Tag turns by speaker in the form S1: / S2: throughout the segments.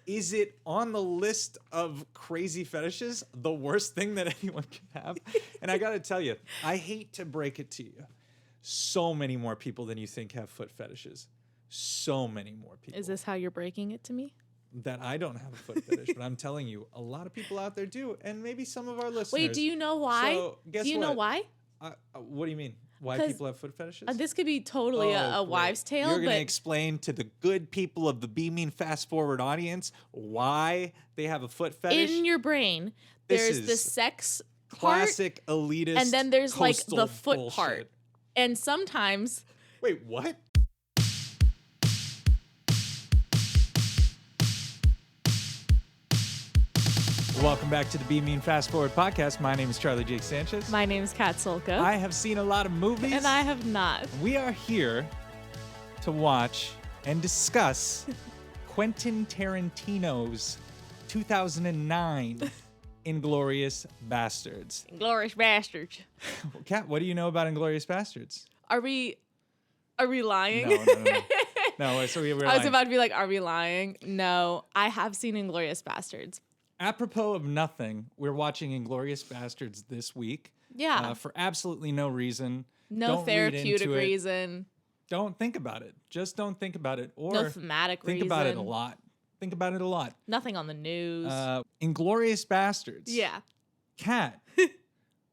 S1: Is it on the list of crazy fetishes the worst thing that anyone can have? And I got to tell you, I hate to break it to you. So many more people than you think have foot fetishes. So many more people.
S2: Is this how you're breaking it to me?
S1: That I don't have a foot fetish, but I'm telling you, a lot of people out there do, and maybe some of our listeners.
S2: Wait, do you know why?
S1: So, guess
S2: do you know why?
S1: What do you mean? Why people have foot fetishes?
S2: This could be totally a wives' tale.
S1: You're going to explain to the good people of the Be Mean Fast Forward audience why they have a foot fetish?
S2: In your brain, there's the sex
S1: classic
S2: part,
S1: elitist,
S2: and then there's like the foot
S1: bullshit.
S2: part. And sometimes...
S1: Wait, what? Welcome back to the Be Mean Fast Forward podcast. My name is Charlie Jake Sanchez.
S2: My name is Kat Solko.
S1: I have seen a lot of movies.
S2: And I have not.
S1: We are here to watch and discuss Quentin Tarantino's 2009 Inglourious Basterds.
S2: Inglourious Basterds.
S1: Kat, what do you know about Inglourious Basterds?
S2: Are we lying?
S1: No. No, so we were
S2: I was
S1: lying.
S2: about to be like, are we lying? No, I have seen Inglourious Basterds.
S1: Apropos of nothing, we're watching Inglourious Basterds this week.
S2: Yeah.
S1: For absolutely no reason.
S2: No
S1: Don't
S2: therapeutic
S1: read into it.
S2: reason.
S1: Don't think about it. Just don't think about it. Or
S2: No thematic
S1: think
S2: reason.
S1: about it a lot. Think about it a lot.
S2: Nothing on the news.
S1: Inglourious Basterds.
S2: Yeah.
S1: Kat,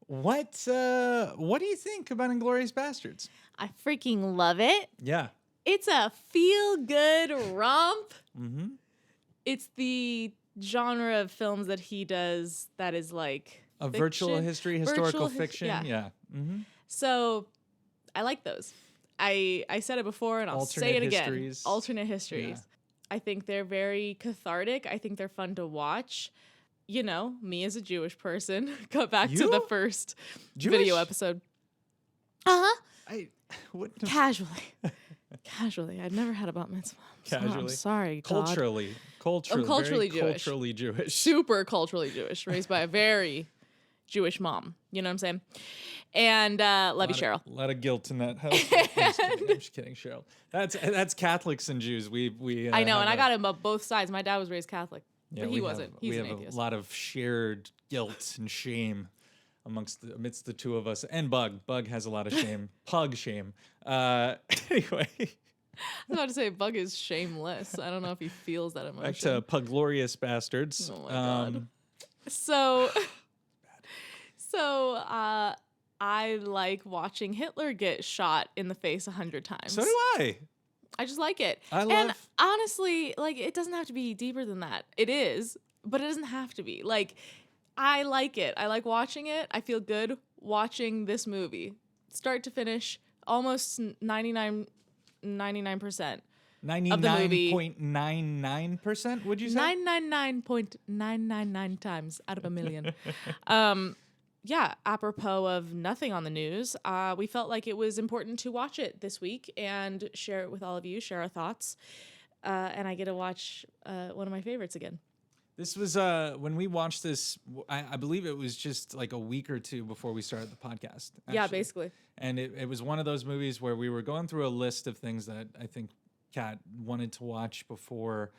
S1: what do you think about Inglourious Basterds?
S2: I freaking love it.
S1: Yeah.
S2: It's a feel-good romp.
S1: Mm-hmm.
S2: It's the genre of films that he does that is like
S1: A
S2: fiction.
S1: virtual history, historical
S2: Virtual
S1: fiction. Yeah. Mm-hmm.
S2: So I like those. I said it before and I'll say it again.
S1: Histories.
S2: Alternate histories.
S1: Yeah.
S2: I think they're very cathartic. I think they're fun to watch. You know, me as a Jewish person, go back to the first video episode. Uh-huh. Casually. I'd never had a bat mitzvah. I'm sorry, God.
S1: Culturally.
S2: I'm culturally Jewish.
S1: Culturally Jewish.
S2: Super culturally Jewish, raised by a very Jewish mom. You know what I'm saying? And love you, Cheryl.
S1: A lot of guilt in that house. I'm just kidding, Cheryl. That's Catholics and Jews. We
S2: I know, and I got him up both sides. My dad was raised Catholic, but he
S1: we
S2: wasn't. He's an
S1: have
S2: atheist.
S1: a lot of shared guilt and shame amidst the two of us. And Bug has a lot of shame. Pug shame. Anyway.
S2: I was about to say Bug is shameless. I don't know if he feels that emotion.
S1: Back to Puglorious Bastards.
S2: Oh my God. So I like watching Hitler get shot in the face 100 times.
S1: So do I.
S2: I just like it.
S1: And
S2: honestly, like, it doesn't have to be deeper than that. It is, but it doesn't have to be. Like, I like it. I like watching it. I feel good watching this movie. Start to finish, almost 99%.
S1: 99.99%, would you say?
S2: 999.999 times out of a million. Yeah, apropos of nothing on the news, we felt like it was important to watch it this week and share it with all of you, share our thoughts. And I get to watch one of my favorites again.
S1: This was when we watched this, I believe it was just like a week or two before we started the podcast. Actually.
S2: Yeah, basically.
S1: And it was one of those movies where we were going through a list of things that I think Kat wanted to watch before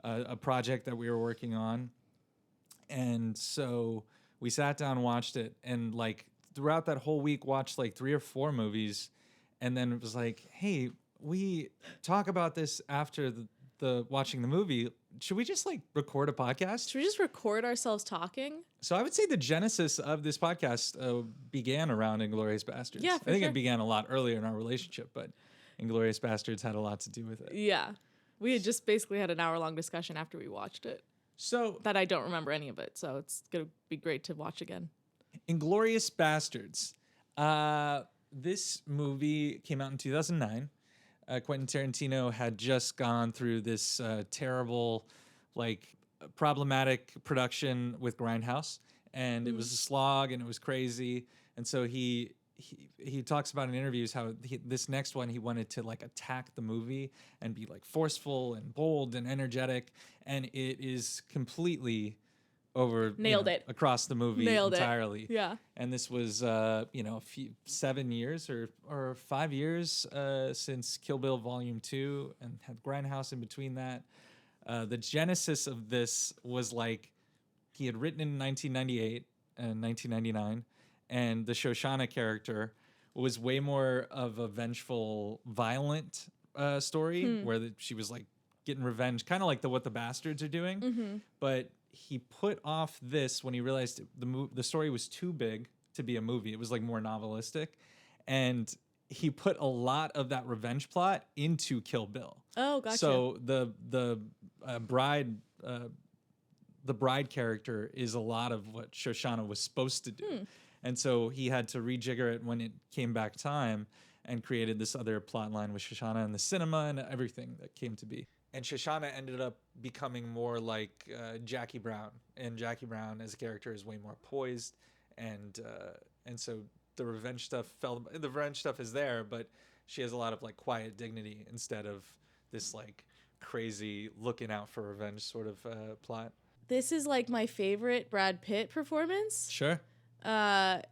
S1: a project that we were working on. And so we sat down and watched it, and like throughout that whole week watched like 3 or 4 movies. And then it was like, hey, we talk about this after the watching the movie. Should we just like record a podcast?
S2: Should we just record ourselves talking?
S1: So I would say the genesis of this podcast began around Inglourious Basterds.
S2: Yeah,
S1: I think it began a lot earlier in our relationship, but Inglourious Basterds had a lot to do with it.
S2: Yeah. We had just basically had an hour-long discussion after we watched it.
S1: So
S2: that I don't remember any of it, so it's going to be great to watch again.
S1: Inglourious Basterds. This movie came out in 2009. Quentin Tarantino had just gone through this terrible, like, problematic production with Grindhouse, and it was a slog, and it was crazy. And so he talks about in interviews how this next one he wanted to like attack the movie and be like forceful and bold and energetic, and it is completely
S2: nailed it
S1: across the movie entirely.
S2: Yeah.
S1: And this was 7 years or 5 years since Kill Bill Volume 2, and had Grindhouse in between that. The genesis of this was like he had written in 1998 and 1999, and the Shoshana character was way more of a vengeful, violent story where she was like getting revenge, kind of like what the Bastards are doing. But he put off this when he realized the story was too big to be a movie. It was like more novelistic, and he put a lot of that revenge plot into Kill Bill.
S2: Oh, gotcha.
S1: So the bride character is a lot of what Shoshana was supposed to do. And so he had to rejigger it when it came back time and created this other plot line with Shoshana and the cinema and everything that came to be. And Shoshana ended up becoming more like Jackie Brown. And Jackie Brown as a character is way more poised. And so the revenge stuff is there, but she has a lot of like quiet dignity instead of this like crazy looking out for revenge sort of plot.
S2: This is like my favorite Brad Pitt performance.
S1: Sure.
S2: I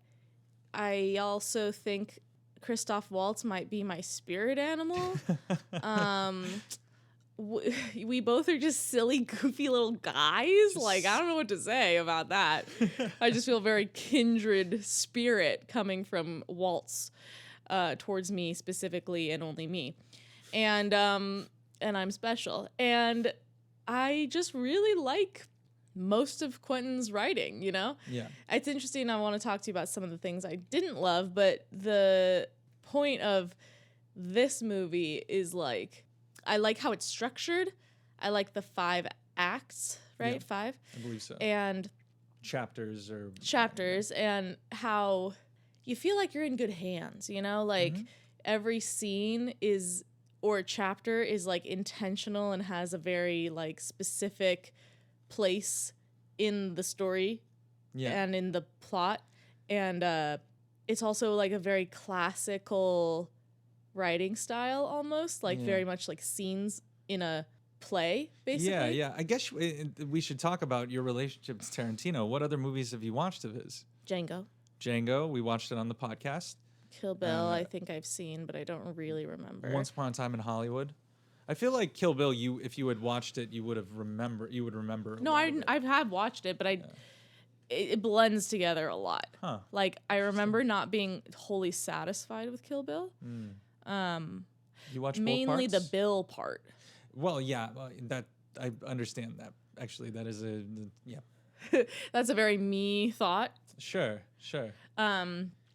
S2: also think Christoph Waltz might be my spirit animal. We both are just silly, goofy little guys. Like, I don't know what to say about that. I just feel very kindred spirit coming from Waltz towards me specifically, and only me. And I'm special. And I just really like most of Quentin's writing, you know?
S1: Yeah.
S2: It's interesting. I want to talk to you about some of the things I didn't love, but the point of this movie is like, I like how it's structured. I like the 5 acts, right?
S1: Yeah,
S2: 5?
S1: I believe so.
S2: And
S1: chapters,
S2: and how you feel like you're in good hands, you know? Like every scene or chapter is like intentional and has a very like specific place in the story and in the plot. And it's also like a very classical writing style almost, like very much like scenes in a play, basically.
S1: Yeah. I guess we should talk about your relationship to Tarantino. What other movies have you watched of his?
S2: Django.
S1: We watched it on the podcast.
S2: Kill Bill, I think I've seen, but I don't really remember.
S1: Once Upon a Time in Hollywood. I feel like Kill Bill, if you had watched it, you would remember.
S2: No, I have watched it, but it blends together a lot.
S1: Huh.
S2: Like, I remember not being wholly satisfied with Kill Bill.
S1: You watched
S2: mainly
S1: both
S2: the
S1: parts?
S2: Bill part.
S1: Well, yeah, that I understand that. Actually, that is
S2: That's a very me thought.
S1: Sure.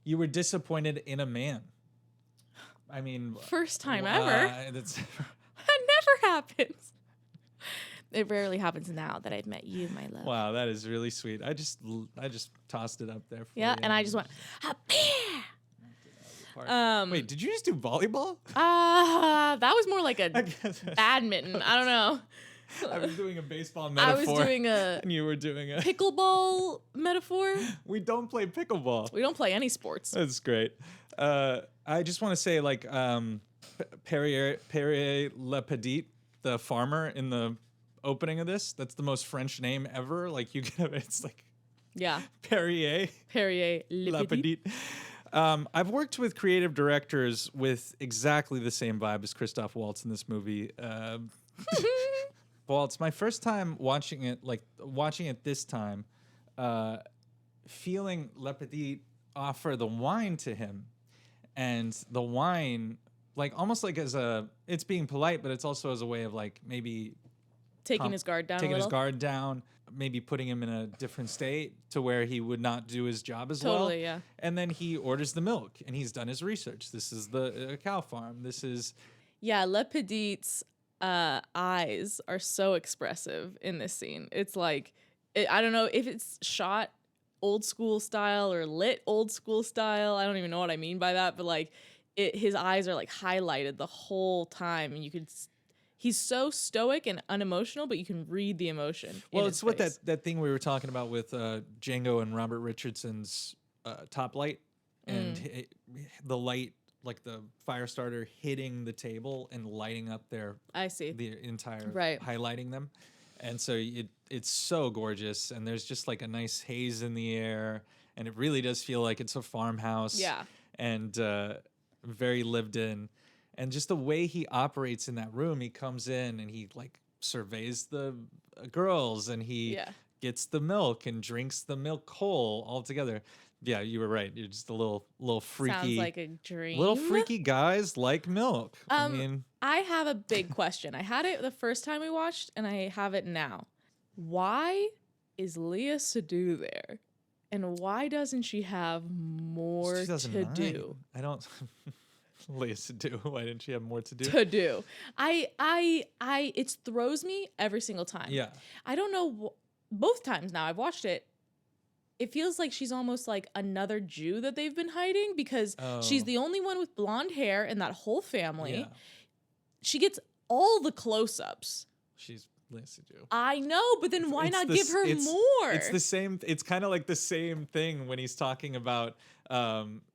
S1: You were disappointed in a man. I mean,
S2: first time ever. That never happens. It rarely happens now that I've met you, my love.
S1: Wow, that is really sweet. I just tossed it up there for you.
S2: Yeah, and I just went,
S1: wait, did you just do volleyball?
S2: That was more like a badminton. I don't know.
S1: I was doing a baseball metaphor.
S2: I was doing
S1: and you were doing a
S2: pickleball metaphor.
S1: We don't play pickleball.
S2: We don't play any sports.
S1: That's great. I just want to say, like, Perrier Le Petit, the farmer in the opening of this, that's the most French name ever. Like, it's like Perrier
S2: Le Petit.
S1: I've worked with creative directors with exactly the same vibe as Christoph Waltz in this movie. Waltz, my first time watching it this time, feeling Le Petit offer the wine to him, and the wine, like, almost like it's being polite, but it's also as a way of like maybe
S2: taking his guard down,
S1: maybe putting him in a different state to where he would not do his job as well.
S2: Totally, yeah.
S1: And then he orders the milk, and he's done his research. This is the cow farm. This is...
S2: Yeah, Le Petit's eyes are so expressive in this scene. It's like, I don't know if it's shot old school style or lit old school style. I don't even know what I mean by that, but like his eyes are like highlighted the whole time, and he's so stoic and unemotional, but you can read the emotion.
S1: Well, it's what that thing we were talking about with Django and Robert Richardson's top light, and the light, like the fire starter hitting the table and lighting up the entire, highlighting them. And so it's so gorgeous, and there's just like a nice haze in the air, and it really does feel like it's a farmhouse.
S2: Yeah.
S1: And very lived in. And just the way he operates in that room, he comes in and he like surveys the girls, and he
S2: Yeah.
S1: gets the milk and drinks the milk whole all together. Yeah, you were right. You're just a little freaky.
S2: Sounds like a dream.
S1: Little freaky guys like milk. I
S2: Um,
S1: mean,
S2: I have a big question. I had it the first time we watched, and I have it now. Why is Leah Sadu there? And why doesn't she have more
S1: it's
S2: to
S1: 2009.
S2: do?
S1: I don't. Leah Sadu. Why didn't she have more to do?
S2: It throws me every single time.
S1: Yeah.
S2: I don't know. Both times now I've watched it. It feels like she's almost like another Jew that they've been hiding because she's the only one with blonde hair in that whole family.
S1: Yeah.
S2: She gets all the close-ups.
S1: She's Leah Sadu.
S2: I know, but then why not give her more?
S1: It's the same. It's kind of like the same thing when he's talking about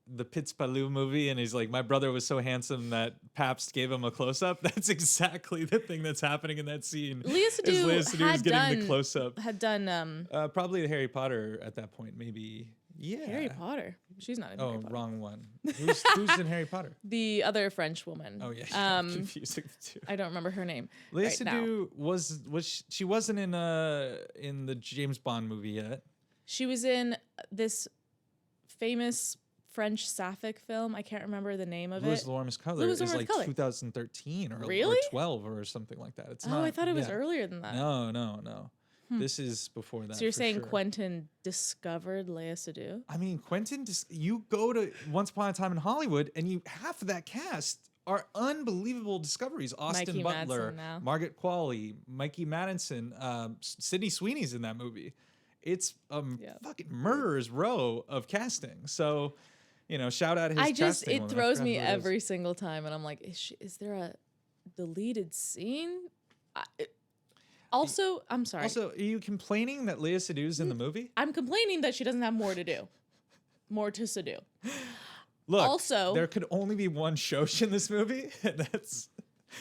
S1: the Pitzpaloo movie, and he's like, "My brother was so handsome that Pabst gave him a close up." That's exactly the thing that's happening in that scene.
S2: Leah Sadu
S1: is getting the close up.
S2: Had done
S1: probably the Harry Potter at that point, maybe. Yeah.
S2: Harry Potter. She's not in Harry Potter.
S1: Wrong one. Who's in Harry Potter?
S2: The other French woman.
S1: Oh yeah, I'm confusing the two.
S2: I don't remember her name.
S1: Leah
S2: right
S1: Sadu she wasn't in the James Bond movie yet.
S2: She was in this famous French sapphic film. I can't remember the name of
S1: Louis
S2: it.
S1: Lormis Color
S2: Louis
S1: is
S2: Lormis
S1: like
S2: Color.
S1: 2013 or,
S2: Really?
S1: or 12 or something like that. It's
S2: Oh,
S1: not,
S2: I thought it was
S1: yeah.
S2: earlier than that.
S1: No. This is before that.
S2: So you're
S1: for
S2: saying
S1: sure.
S2: Quentin discovered Leah Sadu?
S1: I mean, Quentin, you go to Once Upon a Time in Hollywood, and half of that cast are unbelievable discoveries. Austin
S2: Mikey
S1: Butler,
S2: Madsen now.
S1: Margaret Qualley, Mikey Madison, Sydney Sweeney's in that movie. It's fucking murderer's row of casting. So, shout out his casting.
S2: It throws me every single time, and I'm like, is there a deleted scene? Also, I'm sorry.
S1: Also, are you complaining that Leah Sadu's in the movie?
S2: I'm complaining that she doesn't have more to do. More to Sadu.
S1: Look,
S2: also,
S1: there could only be one Shosh in this movie, and that's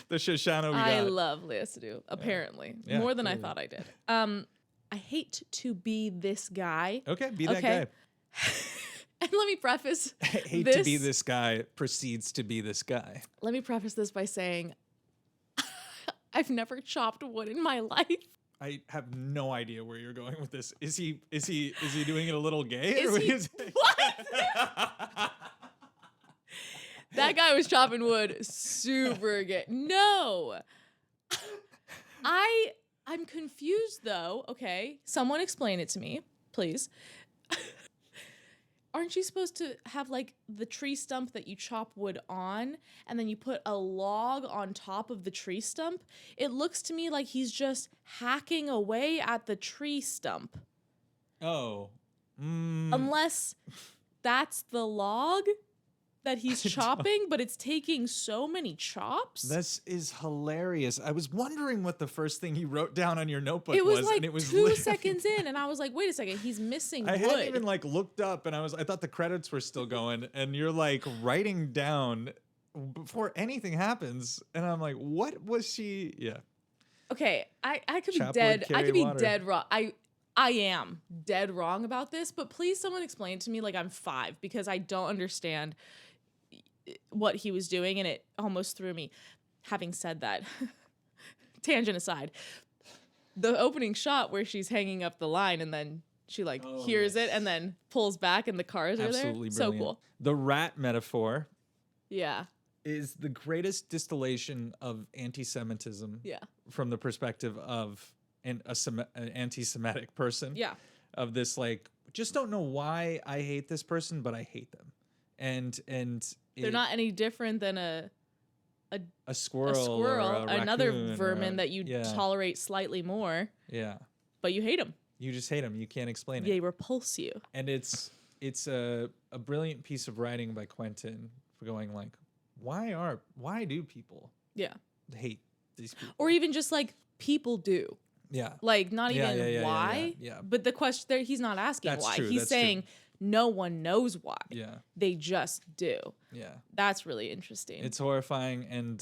S1: the Shoshana we got.
S2: I love Leah Sadu, apparently.
S1: Yeah,
S2: more than I
S1: clearly.
S2: thought I did. I hate to be this guy.
S1: Okay, be that guy.
S2: And let me preface
S1: I hate to be this guy proceeds to be this guy.
S2: Let me preface this by saying I've never chopped wood in my life.
S1: I have no idea where you're going with this. Is he doing it a little gay?
S2: What? That guy was chopping wood super gay. No. I'm confused though. Okay. Someone explain it to me, please. Aren't you supposed to have like the tree stump that you chop wood on and then you put a log on top of the tree stump? It looks to me like he's just hacking away at the tree stump.
S1: Oh.
S2: Unless that's the log that he's chopping, but it's taking so many chops.
S1: This is hilarious. I was wondering what the first thing you wrote down on your notebook
S2: It was like
S1: and it was
S2: 2 seconds in, and I was like, wait a second, he's missing wood.
S1: I hadn't even like looked up, and I thought the credits were still going, and you're like writing down before anything happens, and I'm like, what was she? Yeah.
S2: Okay, I could be
S1: Chop wood,
S2: dead. I
S1: carry
S2: could be
S1: water.
S2: dead wrong. I am dead wrong about this, but please someone explain to me like I'm 5 because I don't understand what he was doing, and it almost threw me. Having said that, tangent aside, the opening shot where she's hanging up the line and then she hears it and then pulls back and the cars are
S1: Absolutely
S2: there.
S1: brilliant.
S2: So cool.
S1: The rat metaphor
S2: Yeah.
S1: is the greatest distillation of anti-Semitism
S2: Yeah.
S1: from the perspective of an anti-Semitic person.
S2: Yeah.
S1: Of this, like, just don't know why I hate this person, but I hate them. And
S2: They're not any different than a
S1: squirrel, or a
S2: another
S1: raccoon
S2: vermin that you
S1: yeah.
S2: tolerate slightly more,
S1: Yeah.
S2: but you hate them.
S1: You just hate them. You can't explain it.
S2: They repulse you.
S1: And it's a brilliant piece of writing by Quentin for going like, why do people hate these people?
S2: Or even just like people do.
S1: Yeah.
S2: Like not even why.
S1: Yeah.
S2: But the question there, he's not asking
S1: That's
S2: why.
S1: true,
S2: He's
S1: that's
S2: saying no one knows why.
S1: Yeah.
S2: They just do.
S1: Yeah.
S2: That's really interesting.
S1: It's horrifying. And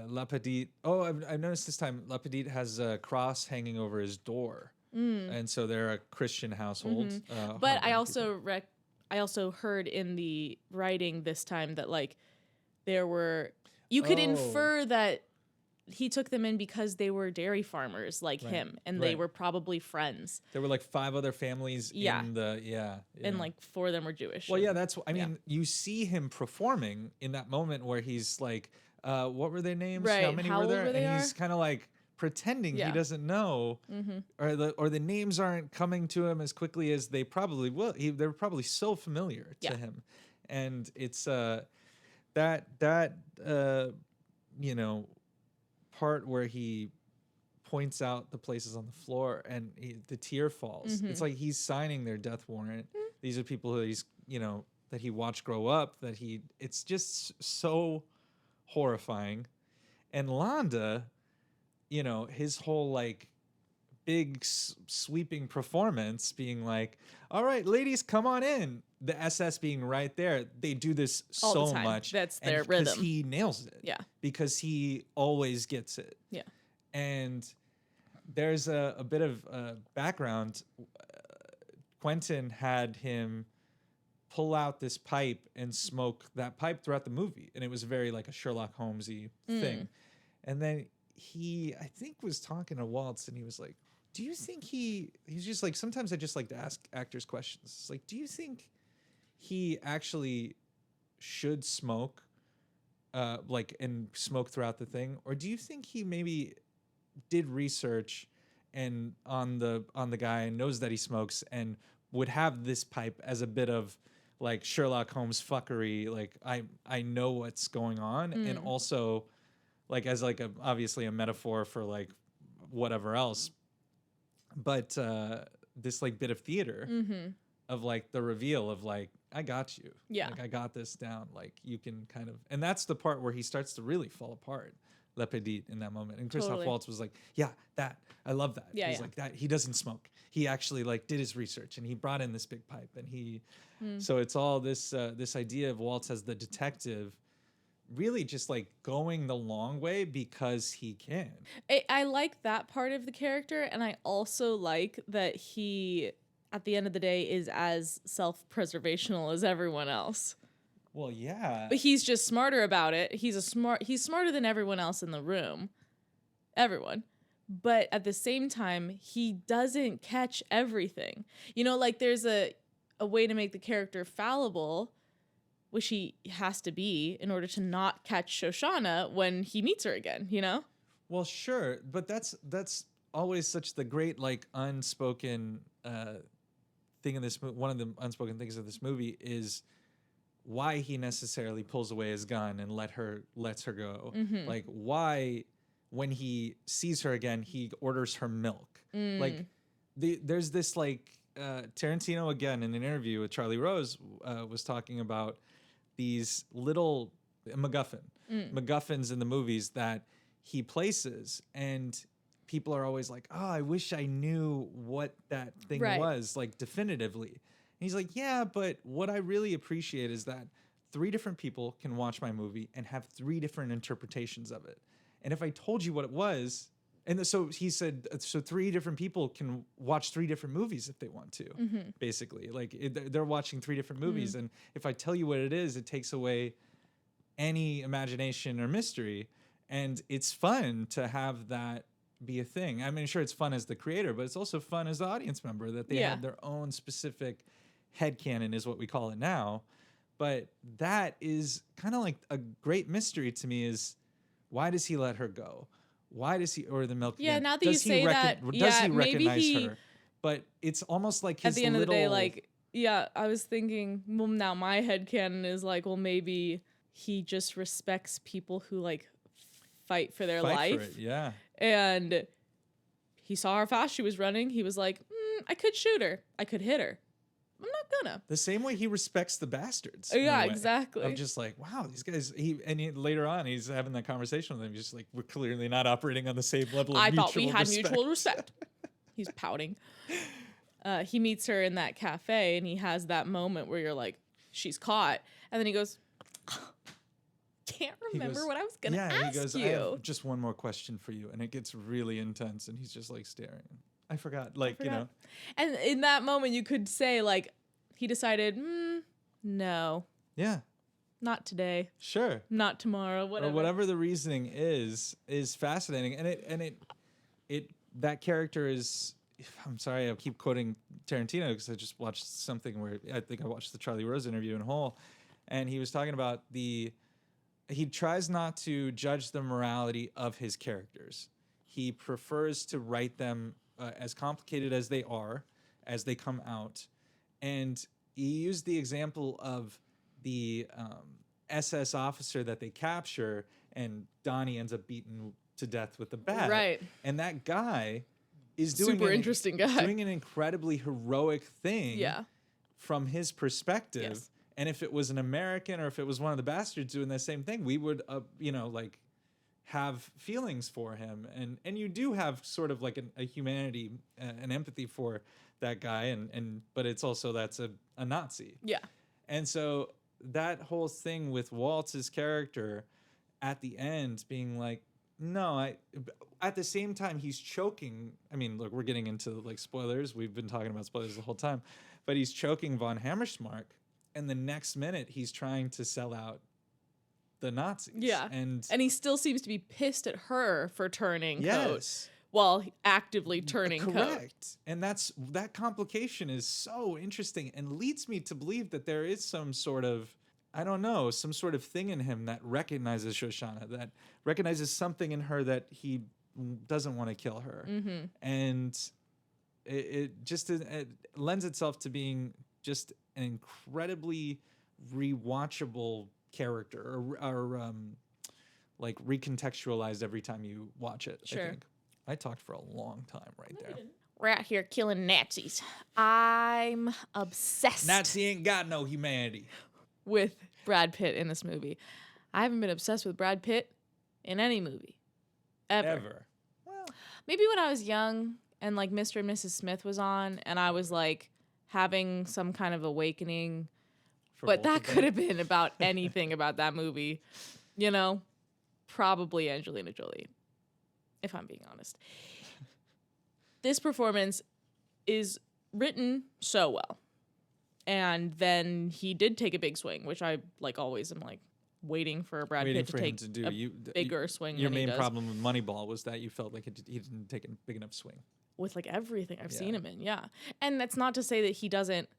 S1: La Petite. Oh, I've noticed this time La Petite has a cross hanging over his door, and so they're a Christian household.
S2: But I also heard in the writing this time that like there were you could infer that he took them in because they were dairy farmers like him, and they were probably friends.
S1: There were like 5 other families in the
S2: and like 4 of them were Jewish.
S1: Well, yeah, that's I mean, you see him performing in that moment where he's like, what were their names?
S2: Right.
S1: How many
S2: How
S1: were there?
S2: old
S1: And he's kind of like pretending he doesn't know, or the names aren't coming to him as quickly as they probably will. They're probably so familiar to him, and it's that you know, part where he points out the places on the floor and the tear falls. It's like he's signing their death warrant. These are people who he's, you know, that he watched grow up, it's just so horrifying. And Londa, you know, his whole like big sweeping performance being like, all right, ladies, come on in. The SS being right there. They do this
S2: All
S1: so
S2: the time.
S1: much.
S2: That's their rhythm.
S1: Because he nails it.
S2: Yeah.
S1: Because he always gets it.
S2: Yeah.
S1: And there's a bit of background. Quentin had him pull out this pipe and smoke that pipe throughout the movie. And it was very like a Sherlock Holmes-y thing. And then he, I think, was talking to Waltz and he was like, do you think he's just like, sometimes I just like to ask actors questions. It's like, do you think he actually should smoke, like, and smoke throughout the thing? Or do you think he maybe did research and on the guy and knows that he smokes and would have this pipe as a bit of like Sherlock Holmes fuckery, like I know what's going on, and also like as like obviously a metaphor for like whatever else, but this like bit of theater of like the reveal of like, I got you, like I got this down, like you can kind of, and that's the part where he starts to really fall apart. Le Petit in that moment, and Christoph Waltz was like, "Yeah, that I love that." He's like that. He doesn't smoke. He actually like did his research, and he brought in this big pipe, and he. So it's all this this idea of Waltz as the detective, really just like going the long way because he can.
S2: I like that part of the character, and I also like that he, at the end of the day, is as self-preservational as everyone else.
S1: Well, yeah.
S2: But he's just smarter about it. He's smarter than everyone else in the room. Everyone. But at the same time, he doesn't catch everything. You know, like there's a way to make the character fallible, which he has to be in order to not catch Shoshana when he meets her again, you know?
S1: Well, sure, but that's always such the great like unspoken thing in this movie. One of the unspoken things of this movie is why he necessarily pulls away his gun and lets her go. Like why, when he sees her again, he orders her milk. Like there's this like Tarantino again in an interview with Charlie Rose was talking about these little MacGuffins in the movies that he places, and people are always like, oh, I wish I knew what that thing was, like definitively. And he's like, yeah, but what I really appreciate is that 3 different people can watch my movie and have 3 different interpretations of it. And if I told you what it was, and so he said, so 3 different people can watch 3 different movies if they want to, basically. Like they're watching 3 different movies. And if I tell you what it is, it takes away any imagination or mystery. And it's fun to have that be a thing. I mean, sure, it's fun as the creator, but it's also fun as the audience member that they have their own specific headcanon is what we call it now. But that is kind of like a great mystery to me, is why does he let her go? Why does he order the milk again?
S2: Yeah, now that you say that,
S1: does he recognize her? But it's almost like his
S2: at the end of the day, like, I was thinking, well, now my headcanon is like, well, maybe he just respects people who like fight for their life.
S1: Yeah.
S2: And he saw how fast she was running. He was like, I could shoot her. I could hit her. I'm not gonna.
S1: The same way he respects the bastards.
S2: Yeah, exactly.
S1: I'm just like, wow, these guys. Later on, he's having that conversation with them. He's just like, we're clearly not operating on the same level of mutual respect. I thought we had mutual respect.
S2: He's pouting. He meets her in that cafe, and he has that moment where you're like, she's caught, and then he goes, can't remember what I was gonna ask you.
S1: He goes, I have just one more question for you, and it gets really intense, and he's just like staring. I forgot, you know.
S2: And in that moment, you could say, like, he decided, no.
S1: Yeah.
S2: Not today.
S1: Sure.
S2: Not tomorrow. Whatever.
S1: Or whatever the reasoning is fascinating. And it that character is, I'm sorry, I keep quoting Tarantino because I just watched something where I think I watched the Charlie Rose interview in whole, and he was talking about he tries not to judge the morality of his characters. He prefers to write them as complicated as they are, as they come out. And he used the example of the SS officer that they capture, and Donnie ends up beaten to death with a bat.
S2: Right.
S1: And that guy is doing
S2: super interesting guy.
S1: doing an incredibly heroic thing
S2: Yeah.
S1: from his perspective.
S2: Yes.
S1: And if it was an American or if it was one of the bastards doing the same thing, we would, like have feelings for him. And you do have sort of like a humanity, an empathy for that guy. But it's also, that's a Nazi.
S2: Yeah.
S1: And so that whole thing with Waltz's character at the end being like, no, at the same time, he's choking. I mean, look, we're getting into like spoilers. We've been talking about spoilers the whole time, but he's choking von Hammersmark. And the next minute, he's trying to sell out the Nazis.
S2: Yeah.
S1: And
S2: he still seems to be pissed at her for turning coat
S1: yes,
S2: while actively turning coat.
S1: correct. And that complication is so interesting and leads me to believe that there is some sort of, I don't know, some sort of thing in him that recognizes Shoshana, that recognizes something in her that he doesn't want to kill her.
S2: Mm-hmm.
S1: And it lends itself to being just an incredibly rewatchable character, or like recontextualized every time you watch it.
S2: Sure.
S1: I think I talked for a long time right there.
S2: We're out here killing Nazis. I'm obsessed
S1: Nazi ain't got no humanity.
S2: with Brad Pitt in this movie. I haven't been obsessed with Brad Pitt in any movie. Ever.
S1: Well,
S2: Maybe when I was young and like Mr. and Mrs. Smith was on and I was like having some kind of awakening. But that could have been about anything about that movie. You know? Probably Angelina Jolie, if I'm being honest. This performance is written so well. And then he did take a big swing, which I like always am like waiting for Brad Pitt to take a bigger swing.
S1: Your
S2: than he
S1: main
S2: does.
S1: problem with Moneyball was that you felt like he didn't take a big enough swing.
S2: With like everything I've seen him in, yeah. And that's not to say that he doesn't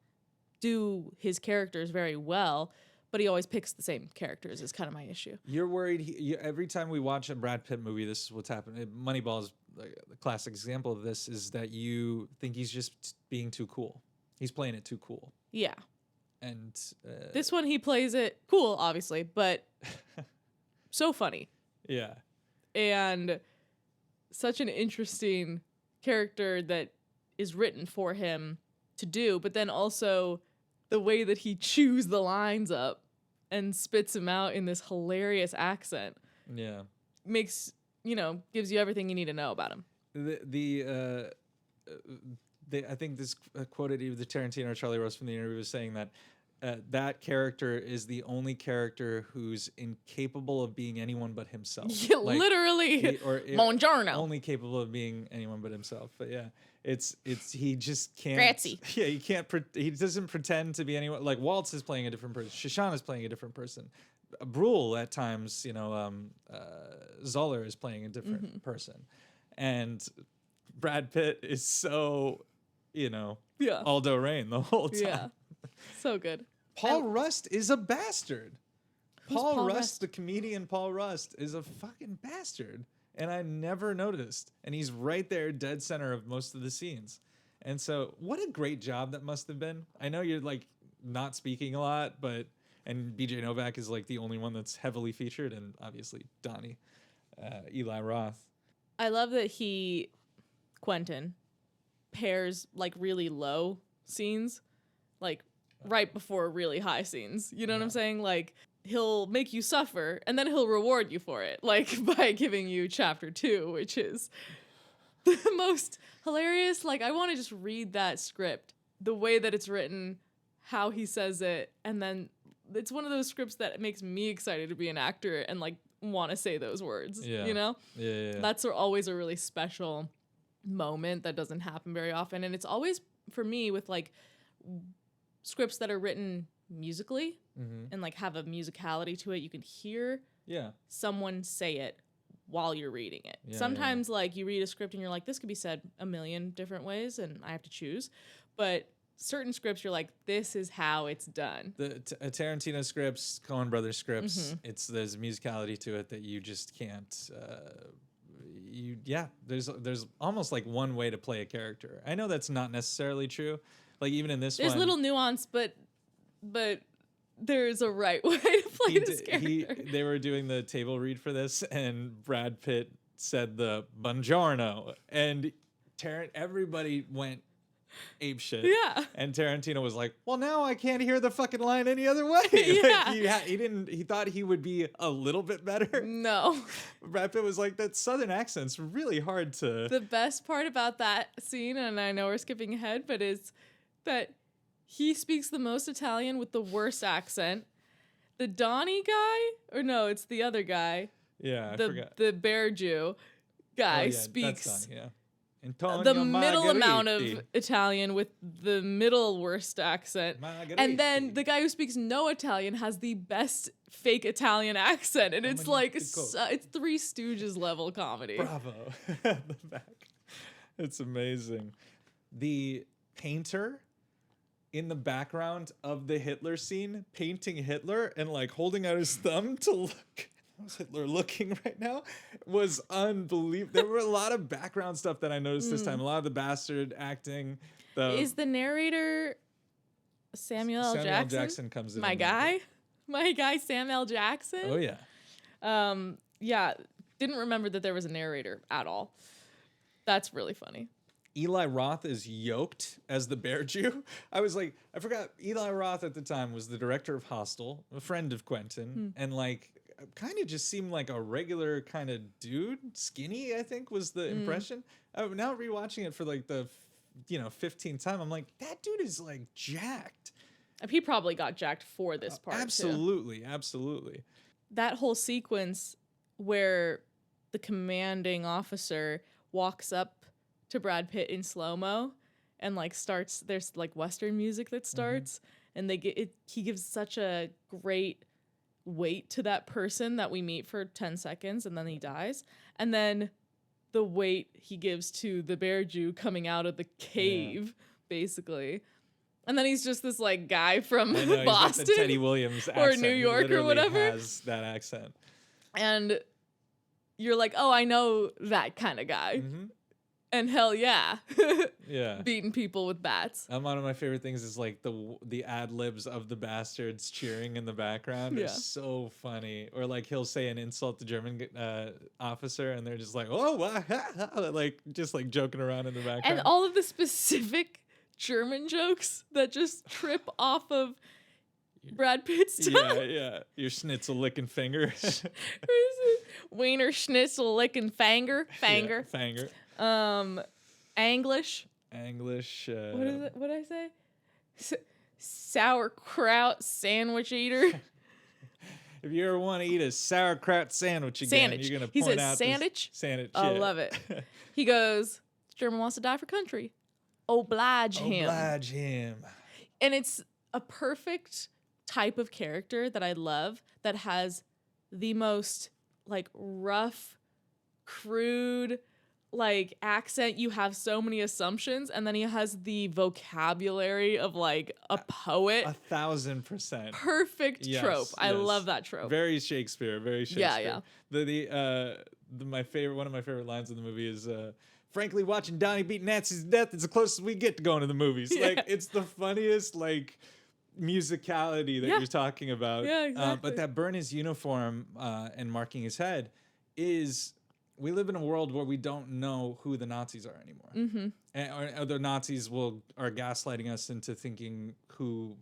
S2: do his characters very well, but he always picks the same characters is kind of my issue.
S1: You're worried every time we watch a Brad Pitt movie, this is what's happening. Moneyball is like the classic example of this, is that you think he's just being too cool. He's playing it too cool.
S2: Yeah.
S1: And
S2: this one he plays it cool, obviously, but so funny.
S1: Yeah.
S2: And such an interesting character that is written for him to do, but then also the way that he chews the lines up and spits them out in this hilarious accent.
S1: Yeah.
S2: Makes, gives you everything you need to know about him.
S1: I think this quoted either Tarantino or Charlie Rose from the interview was saying that that character is the only character who's incapable of being anyone but himself.
S2: Yeah, like, literally. Buongiorno.
S1: Only capable of being anyone but himself. But yeah, it's he just can't.
S2: Grazie.
S1: Yeah, he can't. He doesn't pretend to be anyone. Like Waltz is playing a different person. Shoshana is playing a different person. Brule at times, Zoller is playing a different person, and Brad Pitt is so, Aldo Rain the whole time.
S2: Yeah, so good.
S1: Paul Rust is a bastard. Paul Rust,
S2: Rust?
S1: the comedian Paul Rust, is a fucking bastard. And I never noticed. And he's right there, dead center of most of the scenes. And so, what a great job that must have been. I know you're like not speaking a lot, and BJ Novak is like the only one that's heavily featured, and obviously Donnie, Eli Roth.
S2: I love that Quentin, pairs like really low scenes, like right before really high scenes. You know what I'm saying? Like he'll make you suffer and then he'll reward you for it, like by giving you chapter 2, which is the most hilarious. Like I want to just read that script, the way that it's written, how he says it, and then it's one of those scripts that makes me excited to be an actor and like want to say those words.
S1: Yeah. Yeah.
S2: That's always a really special moment that doesn't happen very often, and it's always for me with like scripts that are written musically and like have a musicality to it. You can hear someone say it while you're reading it. Sometimes like you read a script and you're like, this could be said a million different ways and I have to choose. But certain scripts, you're like, this is how it's done.
S1: The Tarantino scripts, Coen Brothers scripts, there's musicality to it that you just can't. There's almost like one way to play a character. I know that's not necessarily true. Like even in this
S2: there's
S1: one,
S2: little nuance, but there's a right way to play this character.
S1: They were doing the table read for this, and Brad Pitt said the buongiorno, and everybody went ape shit.
S2: Yeah.
S1: And Tarantino was like, well, now I can't hear the fucking line any other way.
S2: Yeah.
S1: He thought he would be a little bit better.
S2: No.
S1: Brad Pitt was like, that southern accent's really hard to.
S2: The best part about that scene, and I know we're skipping ahead, but is that he speaks the most Italian with the worst accent. The Donnie guy, or no, it's the other guy.
S1: Yeah, I forgot.
S2: The bear Jew guy speaks
S1: that's Donnie, Antonio
S2: the middle amount of
S1: Margheriti.
S2: Italian with the middle worst accent.
S1: Margheriti.
S2: And then the guy who speaks no Italian has the best fake Italian accent. And it's like, it's Three Stooges level comedy.
S1: Bravo. The back. It's amazing. The painter in the background of the Hitler scene, painting Hitler and like holding out his thumb to look. How's Hitler looking right now? Was unbelievable. There were a lot of background stuff that I noticed this time. A lot of the bastard acting.
S2: Is the narrator Samuel L. Jackson?
S1: Jackson comes in.
S2: My guy Samuel L. Jackson.
S1: Oh yeah.
S2: Yeah. Didn't remember that there was a narrator at all. That's really funny.
S1: Eli Roth is yoked as the bear Jew. I was like, I forgot. Eli Roth at the time was the director of Hostel, a friend of Quentin, and like kind of just seemed like a regular kind of dude, skinny. I think was the impression. Now rewatching it for like the 15th time, I'm like, that dude is like jacked.
S2: He probably got jacked for this part.
S1: Absolutely.
S2: That whole sequence where the commanding officer walks up to Brad Pitt in slow-mo and like starts, there's like Western music that starts and he gives such a great weight to that person that we meet for 10 seconds and then he dies. And then the weight he gives to the bear Jew coming out of the cave, basically. And then he's just this like guy from Boston.
S1: He's got the Teddy Williams accent.
S2: Or New York or whatever.
S1: He has that accent.
S2: And you're like, oh, I know that kind of guy. And hell yeah. Beating people with bats.
S1: One of my favorite things is like the ad libs of the bastards cheering in the background. It's so funny. Or like he'll say an insult to German officer and they're just like, oh, like just like joking around in the background.
S2: And all of the specific German jokes that just trip off of Brad Pitt's tongue.
S1: Yeah. Your schnitzel licking finger.
S2: Wiener schnitzel licking fanger.
S1: Yeah, fanger.
S2: Anglish. What is it? What did I say? Sauerkraut sandwich eater.
S1: If you ever want to eat a sauerkraut sandwich again, you're gonna point out
S2: sandwich.
S1: Sandwich.
S2: I love it. He goes, German wants to die for country. Oblige him.
S1: Oblige him.
S2: And it's a perfect type of character that I love that has the most like rough, crude, like accent. You have so many assumptions, and then he has the vocabulary of like a poet.
S1: 1,000%.
S2: Perfect trope. I love that trope.
S1: Very Shakespeare. Very Shakespeare.
S2: Yeah.
S1: One of my favorite lines in the movie is frankly, watching Donnie beat Nancy's death is the closest we get to going to the movies.
S2: Yeah.
S1: Like it's the funniest like musicality that you're talking about.
S2: Yeah, exactly.
S1: But that burn his uniform and marking his head is. We live in a world where we don't know who the Nazis are anymore, or the Nazis are gaslighting us into thinking who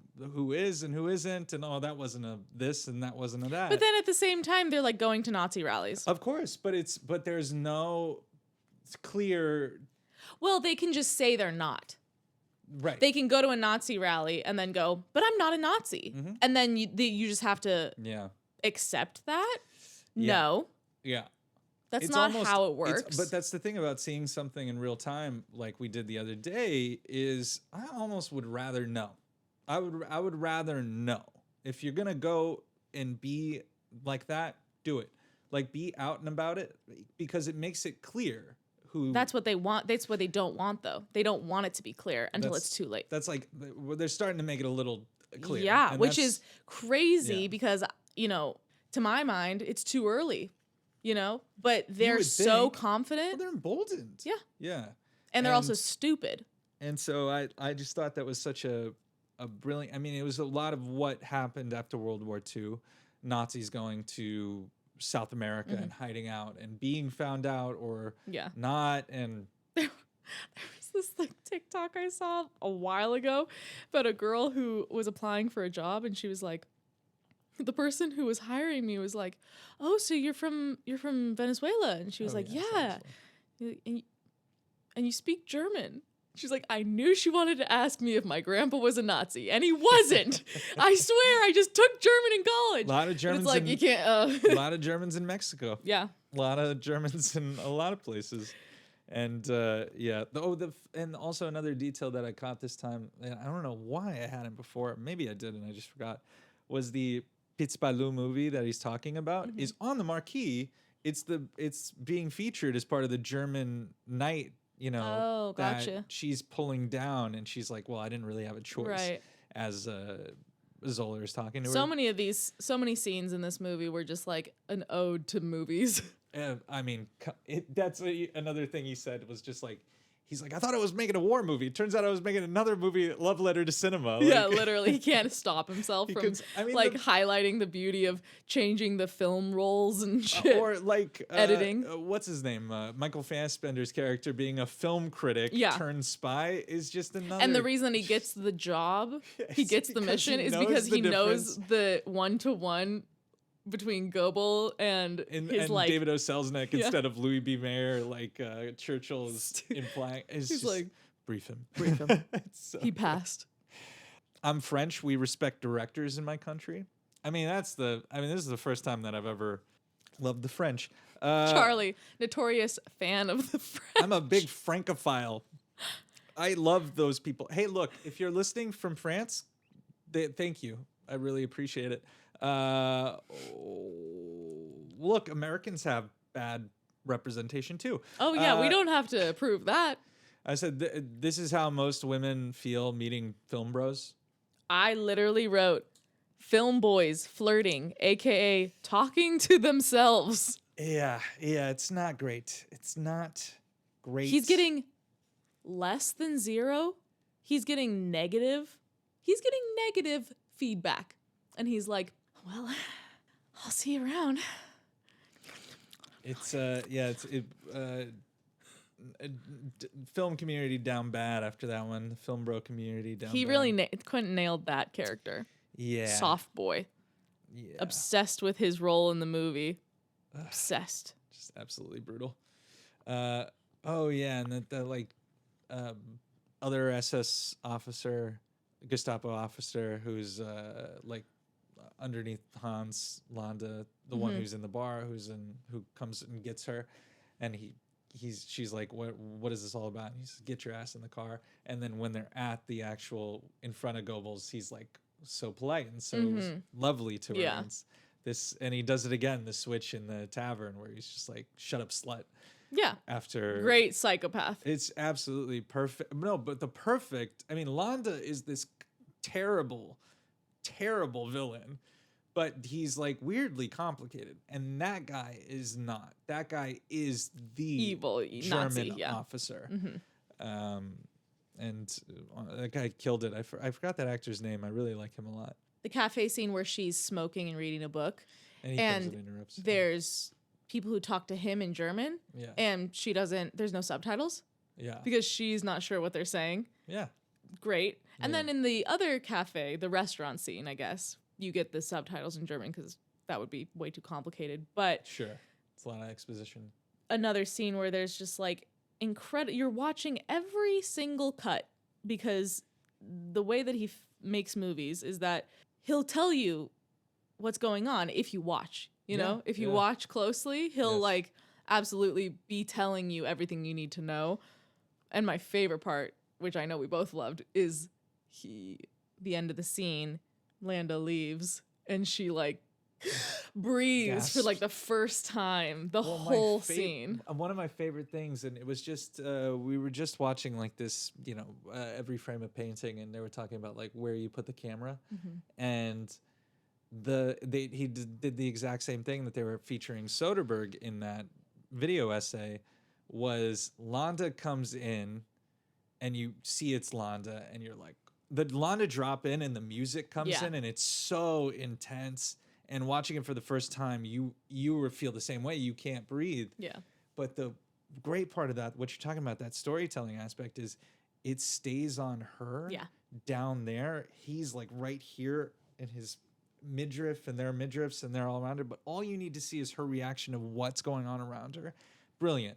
S1: is and who isn't, and that wasn't a this and that wasn't a that.
S2: But then at the same time, they're like going to Nazi rallies.
S1: Of course, but there's no clear.
S2: Well, they can just say they're not.
S1: Right.
S2: They can go to a Nazi rally and then go, but I'm not a Nazi, and then you just have to accept that.
S1: Yeah.
S2: No.
S1: Yeah.
S2: That's not how it works.
S1: But that's the thing about seeing something in real time, like we did the other day, is I almost would rather know. I would rather know. If you're gonna go and be like that, do it. Like, be out and about it, because it makes it clear who.
S2: That's what they want. That's what they don't want, though. They don't want it to be clear until
S1: That's-
S2: it's too late.
S1: That's like they're starting to make it a little clear.
S2: Yeah,
S1: and
S2: which
S1: that's-
S2: is crazy
S1: yeah.
S2: because, to my mind, it's too early, but they're
S1: would
S2: so
S1: think.
S2: confident
S1: well, they're emboldened.
S2: Yeah.
S1: Yeah.
S2: and they're also stupid.
S1: And so I just thought that was such a brilliant. I mean, it was a lot of what happened after World War II. Nazis going to South America and hiding out and being found out or
S2: Yeah.
S1: not. And
S2: There was this TikTok I saw a while ago about a girl who was applying for a job, and she was like, the person who was hiring me was like, "Oh, so you're from Venezuela?" And she was like, "Yeah." And you speak German. She's like, I knew she wanted to ask me if my grandpa was a Nazi, and he wasn't. I swear, I just took German in college.
S1: A lot of
S2: And
S1: Germans.
S2: it's like, you can't.
S1: A lot of Germans in Mexico.
S2: Yeah.
S1: A lot of Germans in a lot of places. And yeah. And also another detail that I caught this time, and I don't know why I hadn't before. Maybe I did and I just forgot. Was the Pitzpalu movie that he's talking about is on the marquee. It's being featured as part of the German night.
S2: Oh,
S1: that
S2: gotcha.
S1: she's pulling down, and she's like, "Well, I didn't really have a choice."
S2: Right.
S1: As Zoller is talking to her.
S2: So many scenes in this movie were just like an ode to movies.
S1: I mean, that's another thing he said was just like, he's like, I thought I was making a war movie. It turns out I was making another movie, love letter to cinema.
S2: Yeah,
S1: Like,
S2: literally, he can't stop himself from highlighting the beauty of changing the film rolls and shit.
S1: or like
S2: editing.
S1: What's his name? Michael Fassbender's character being a film critic turned spy is just another.
S2: And the reason he gets the job, he gets the
S1: because
S2: mission,
S1: he
S2: is
S1: knows
S2: because
S1: the
S2: he knows
S1: difference.
S2: the 1-to-1 between Goebel and his
S1: and David O. Selznick instead of Louis B. Mayer, like Churchill is implying. He's just
S2: like,
S1: brief him.
S2: He passed.
S1: I'm French. We respect directors in my country. This is the first time that I've ever loved the French.
S2: Charlie, notorious fan of the French.
S1: I'm a big Francophile. I love those people. Hey, look, if you're listening from France, thank you. I really appreciate it. Look, Americans have bad representation too.
S2: Oh yeah, we don't have to prove that.
S1: I said this is how most women feel meeting film bros.
S2: I literally wrote film boys flirting, aka talking to themselves.
S1: Yeah, it's not great. It's not great.
S2: He's getting less than 0. He's getting negative. He's getting negative feedback. And he's like, well, I'll see you around.
S1: It's film community down bad after that one. The film bro community down.
S2: He
S1: bad.
S2: really Quentin nailed that character.
S1: Yeah.
S2: Soft boy.
S1: Yeah.
S2: Obsessed with his role in the movie. Obsessed.
S1: Just absolutely brutal. Oh yeah, and the other SS officer, Gestapo officer, who's underneath Hans Landa, the one who's in the bar, who comes and gets her, and she's like, what is this all about? And he says, get your ass in the car. And then when they're at the actual in front of Goebbels, he's like so polite and so lovely to her.
S2: Yeah.
S1: And he does it again, the switch in the tavern where he's just like, shut up, slut.
S2: Yeah.
S1: After
S2: great psychopath.
S1: It's absolutely perfect. No, but Landa is this terrible, terrible villain, but he's like weirdly complicated. And that guy is not. That guy is the
S2: evil
S1: German
S2: Nazi,
S1: officer. And that guy killed it. I forgot that actor's name. I really like him a lot.
S2: The cafe scene where she's smoking and reading a book.
S1: And he comes and interrupts.
S2: There's people who talk to him in German.
S1: Yeah.
S2: And there's no subtitles.
S1: Yeah.
S2: Because she's not sure what they're saying.
S1: Yeah.
S2: Great. And then in the other cafe, the restaurant scene, I guess, you get the subtitles in German because that would be way too complicated. But
S1: sure. It's a lot of exposition.
S2: Another scene where there's just like incredible. You're watching every single cut because the way that he makes movies is that he'll tell you what's going on if you watch. You know, if you watch closely, he'll like absolutely be telling you everything you need to know. And my favorite part, which I know we both loved, is he the end of the scene, Landa leaves and she like breathes for like the first time the whole scene.
S1: One of my favorite things, and it was just we were just watching like this, every frame of painting, and they were talking about like where you put the camera, and he did the exact same thing that they were featuring Soderbergh in that video essay. Was Landa comes in, and you see it's Landa, and you're like, the Landa drop in, and the music comes in, and it's so intense. And watching it for the first time, you feel the same way. You can't breathe.
S2: Yeah.
S1: But the great part of that, what you're talking about, that storytelling aspect, is it stays on her down there. He's like right here in his midriff, and there are midriffs, and they're all around her. But all you need to see is her reaction of what's going on around her. Brilliant.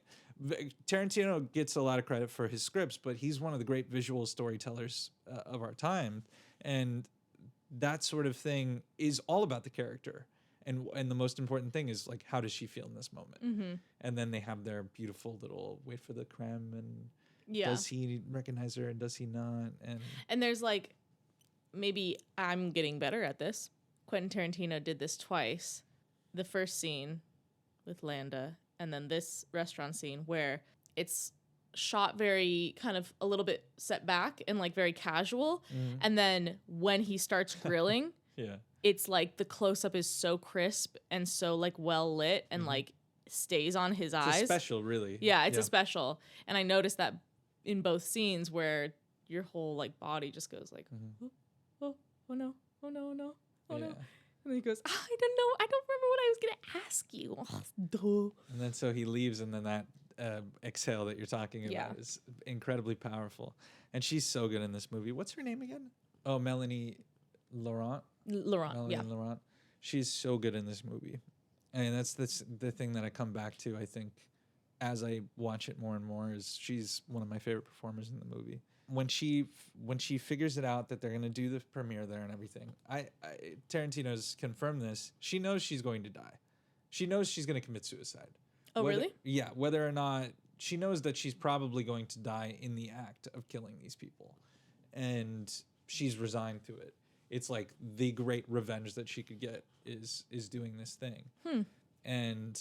S1: Tarantino gets a lot of credit for his scripts, but he's one of the great visual storytellers of our time. And that sort of thing is all about the character, and the most important thing is like, how does she feel in this moment? And then they have their beautiful little wait for the creme, and does he recognize her and does he not? And
S2: there's like, maybe I'm getting better at this. Quentin Tarantino did this twice. The first scene with Landa, and then this restaurant scene where it's shot very kind of a little bit set back and like very casual. And then when he starts grilling, it's like the close-up is so crisp and so like well lit and like stays on his eyes.
S1: It's a special, really.
S2: Yeah, it's a special. And I noticed that in both scenes where your whole like body just goes like, oh no, oh no. And then he goes, I don't know. I don't remember what I was going to ask you. Oh, duh.
S1: And then so he leaves, and then that exhale that you're talking about is incredibly powerful. And she's so good in this movie. What's her name again? Oh, Melanie Laurent. Laurent. She's so good in this movie. And that's the thing that I come back to, I think, as I watch it more and more, is she's one of my favorite performers in the movie. When she figures it out that they're going to do the premiere there and everything, Tarantino's confirmed this. She knows she's going to die. She knows she's going to commit suicide.
S2: Oh, really?
S1: Yeah, whether or not she knows that she's probably going to die in the act of killing these people, and she's resigned to it. It's like the great revenge that she could get is doing this thing. And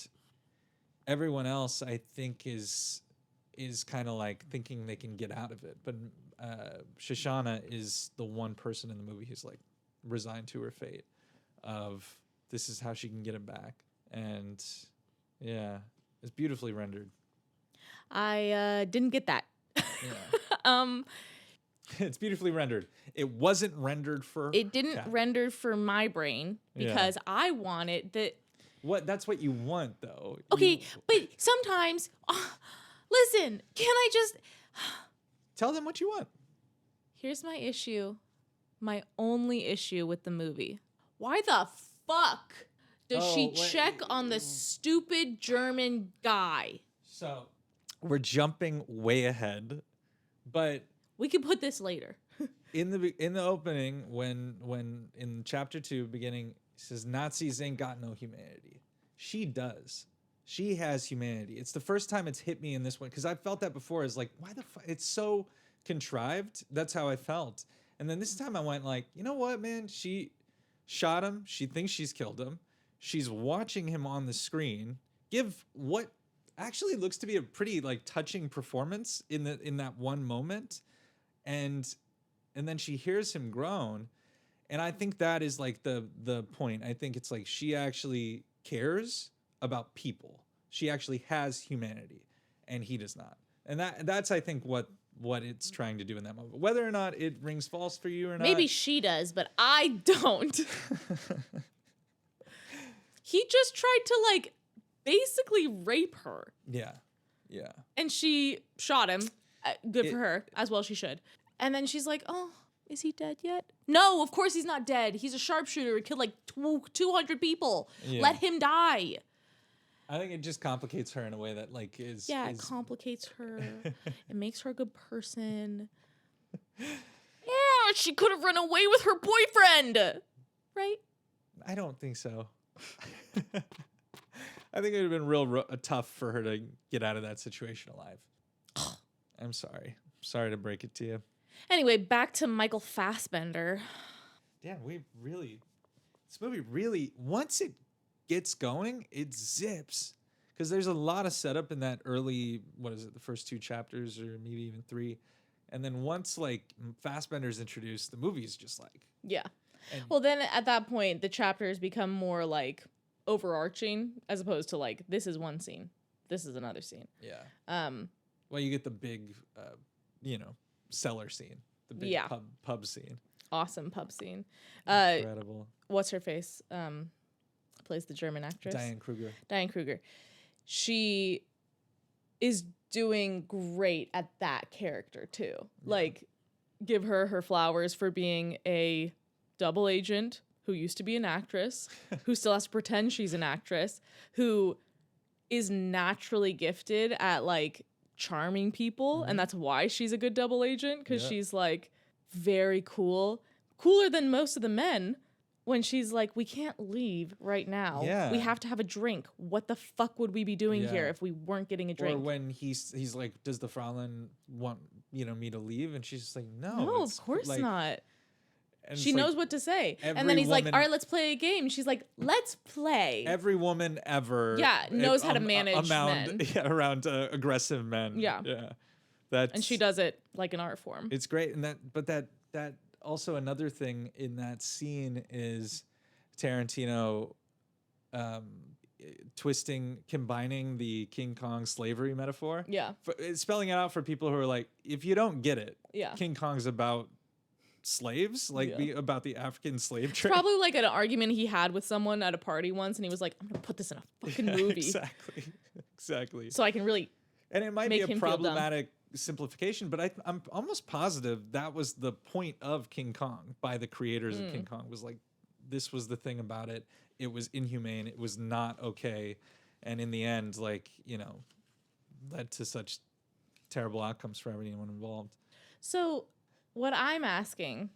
S1: everyone else, I think, is kind of like thinking they can get out of it. But Shoshana is the one person in the movie who's like resigned to her fate of this is how she can get it back. And yeah, it's beautifully rendered.
S2: I didn't get that.
S1: It's beautifully rendered. It wasn't rendered for
S2: It didn't
S1: Kat.
S2: render for my brain because I wanted that.
S1: That's what you want, though.
S2: Okay, but sometimes, listen, can I just
S1: tell them what you want?
S2: Here's my issue. My only issue with the movie. Why the fuck does she check on the stupid German guy?
S1: So we're jumping way ahead, but
S2: we can put this later.
S1: in the opening, when in chapter 2 beginning, it says Nazis ain't got no humanity. She does. She has humanity. It's the first time it's hit me in this one, because I felt that before. Is like, why the fuck? It's so contrived. That's how I felt. And then this time I went like, you know what, man? She shot him. She thinks she's killed him. She's watching him on the screen give what actually looks to be a pretty like touching performance in that one moment, and then she hears him groan, and I think that is like the point. I think it's like she actually cares about people. She actually has humanity, and he does not. And that's I think what it's trying to do in that moment. Whether or not it rings false for you or not.
S2: Maybe she does, but I don't. He just tried to like basically rape her.
S1: Yeah. Yeah.
S2: And she shot him. Good for her, as well she should. And then she's like, oh, is he dead yet? No, of course he's not dead. He's a sharpshooter. He killed like 200 people. Yeah. Let him die.
S1: I think it just complicates her in a way that like is...
S2: Yeah, it complicates her. It makes her a good person. Oh, she could have run away with her boyfriend. Right?
S1: I don't think so. I think it would have been real tough for her to get out of that situation alive. I'm sorry. Sorry to break it to you.
S2: Anyway, back to Michael Fassbender.
S1: Yeah, this movie really, once it gets going, it zips. Because there's a lot of setup in that early, what is it, the first 2 chapters or maybe even 3. And then once like Fassbender's introduced, the movie's just like.
S2: Yeah.
S1: And
S2: Well, then at that point, the chapters become more like overarching as opposed to like, this is one scene, this is another scene.
S1: Yeah. Well, you get the big, cellar scene, the big pub scene.
S2: Awesome pub scene.
S1: Incredible.
S2: What's her face? Plays the German actress.
S1: Diane Kruger.
S2: She is doing great at that character too. Yeah. Like, give her flowers for being a double agent who used to be an actress, who still has to pretend she's an actress, who is naturally gifted at like charming people, and that's why she's a good double agent, because she's like very cooler than most of the men. When she's like, we can't leave right now. Yeah. We have to have a drink. What the fuck would we be doing here if we weren't getting a drink?
S1: Or when he's like, does the Fraulein want me to leave? And she's just like,
S2: no, of course
S1: like,
S2: not. She knows what to say. And then he's like, all right, let's play a game. She's like, let's play.
S1: Every woman ever
S2: knows how to manage men.
S1: Yeah, around aggressive men.
S2: Yeah. And she does it like an art form.
S1: It's great. And that also another thing in that scene is Tarantino combining the King Kong slavery metaphor.
S2: Yeah.
S1: Spelling it out for people who are like, if you don't get it,
S2: yeah,
S1: King Kong's about slaves, about the African slave trade.
S2: Probably like an argument he had with someone at a party once, and he was like, I'm gonna put this in a fucking movie.
S1: Exactly.
S2: So I can really
S1: and it might be a problematic simplification, but I'm almost positive that was the point of King Kong by the creators of King Kong, was like, this was the thing about it. It was inhumane. It was not okay. And in the end, like, led to such terrible outcomes for everyone involved.
S2: So what I'm asking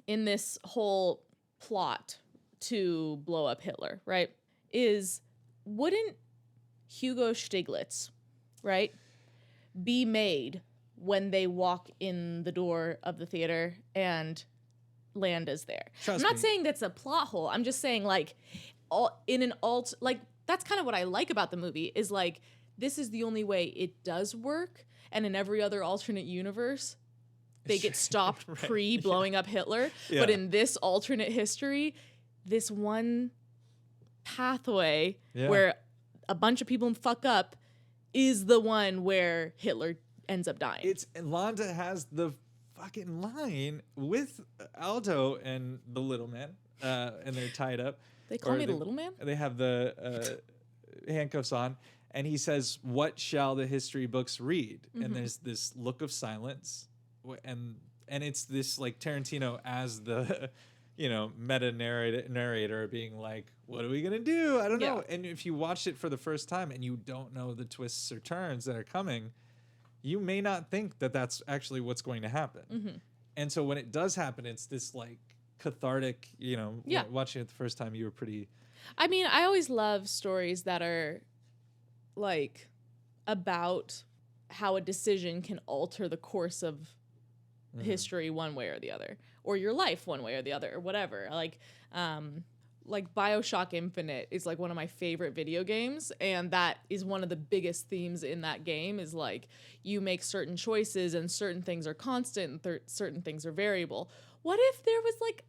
S2: in this whole plot to blow up Hitler, right, is wouldn't Hugo Stiglitz, right, be made when they walk in the door of the theater and Landa's there? I'm not saying that's a plot hole. I'm just saying, like, that's kind of what I like about the movie, is like, this is the only way it does work, and in every other alternate universe they get stopped blowing up Hitler. Yeah. But in this alternate history, this one pathway where a bunch of people fuck up is the one where Hitler ends up dying.
S1: Landa has the fucking line with Aldo and the little man, and they're tied up.
S2: They call me the little man?
S1: They have the handcuffs on, and he says, "What shall the history books read?" Mm-hmm. And there's this look of silence, and it's this like Tarantino as the meta narrator being like, what are we gonna do? I don't know. And if you watch it for the first time and you don't know the twists or turns that are coming, you may not think that that's actually what's going to happen. Mm-hmm. And so when it does happen, it's this like cathartic, watching it the first time, you were pretty.
S2: I mean, I always love stories that are like about how a decision can alter the course of history one way or the other, or your life one way or the other, or whatever. Like BioShock Infinite is like one of my favorite video games, and that is one of the biggest themes in that game, is like, you make certain choices and certain things are constant and certain things are variable. What if there was like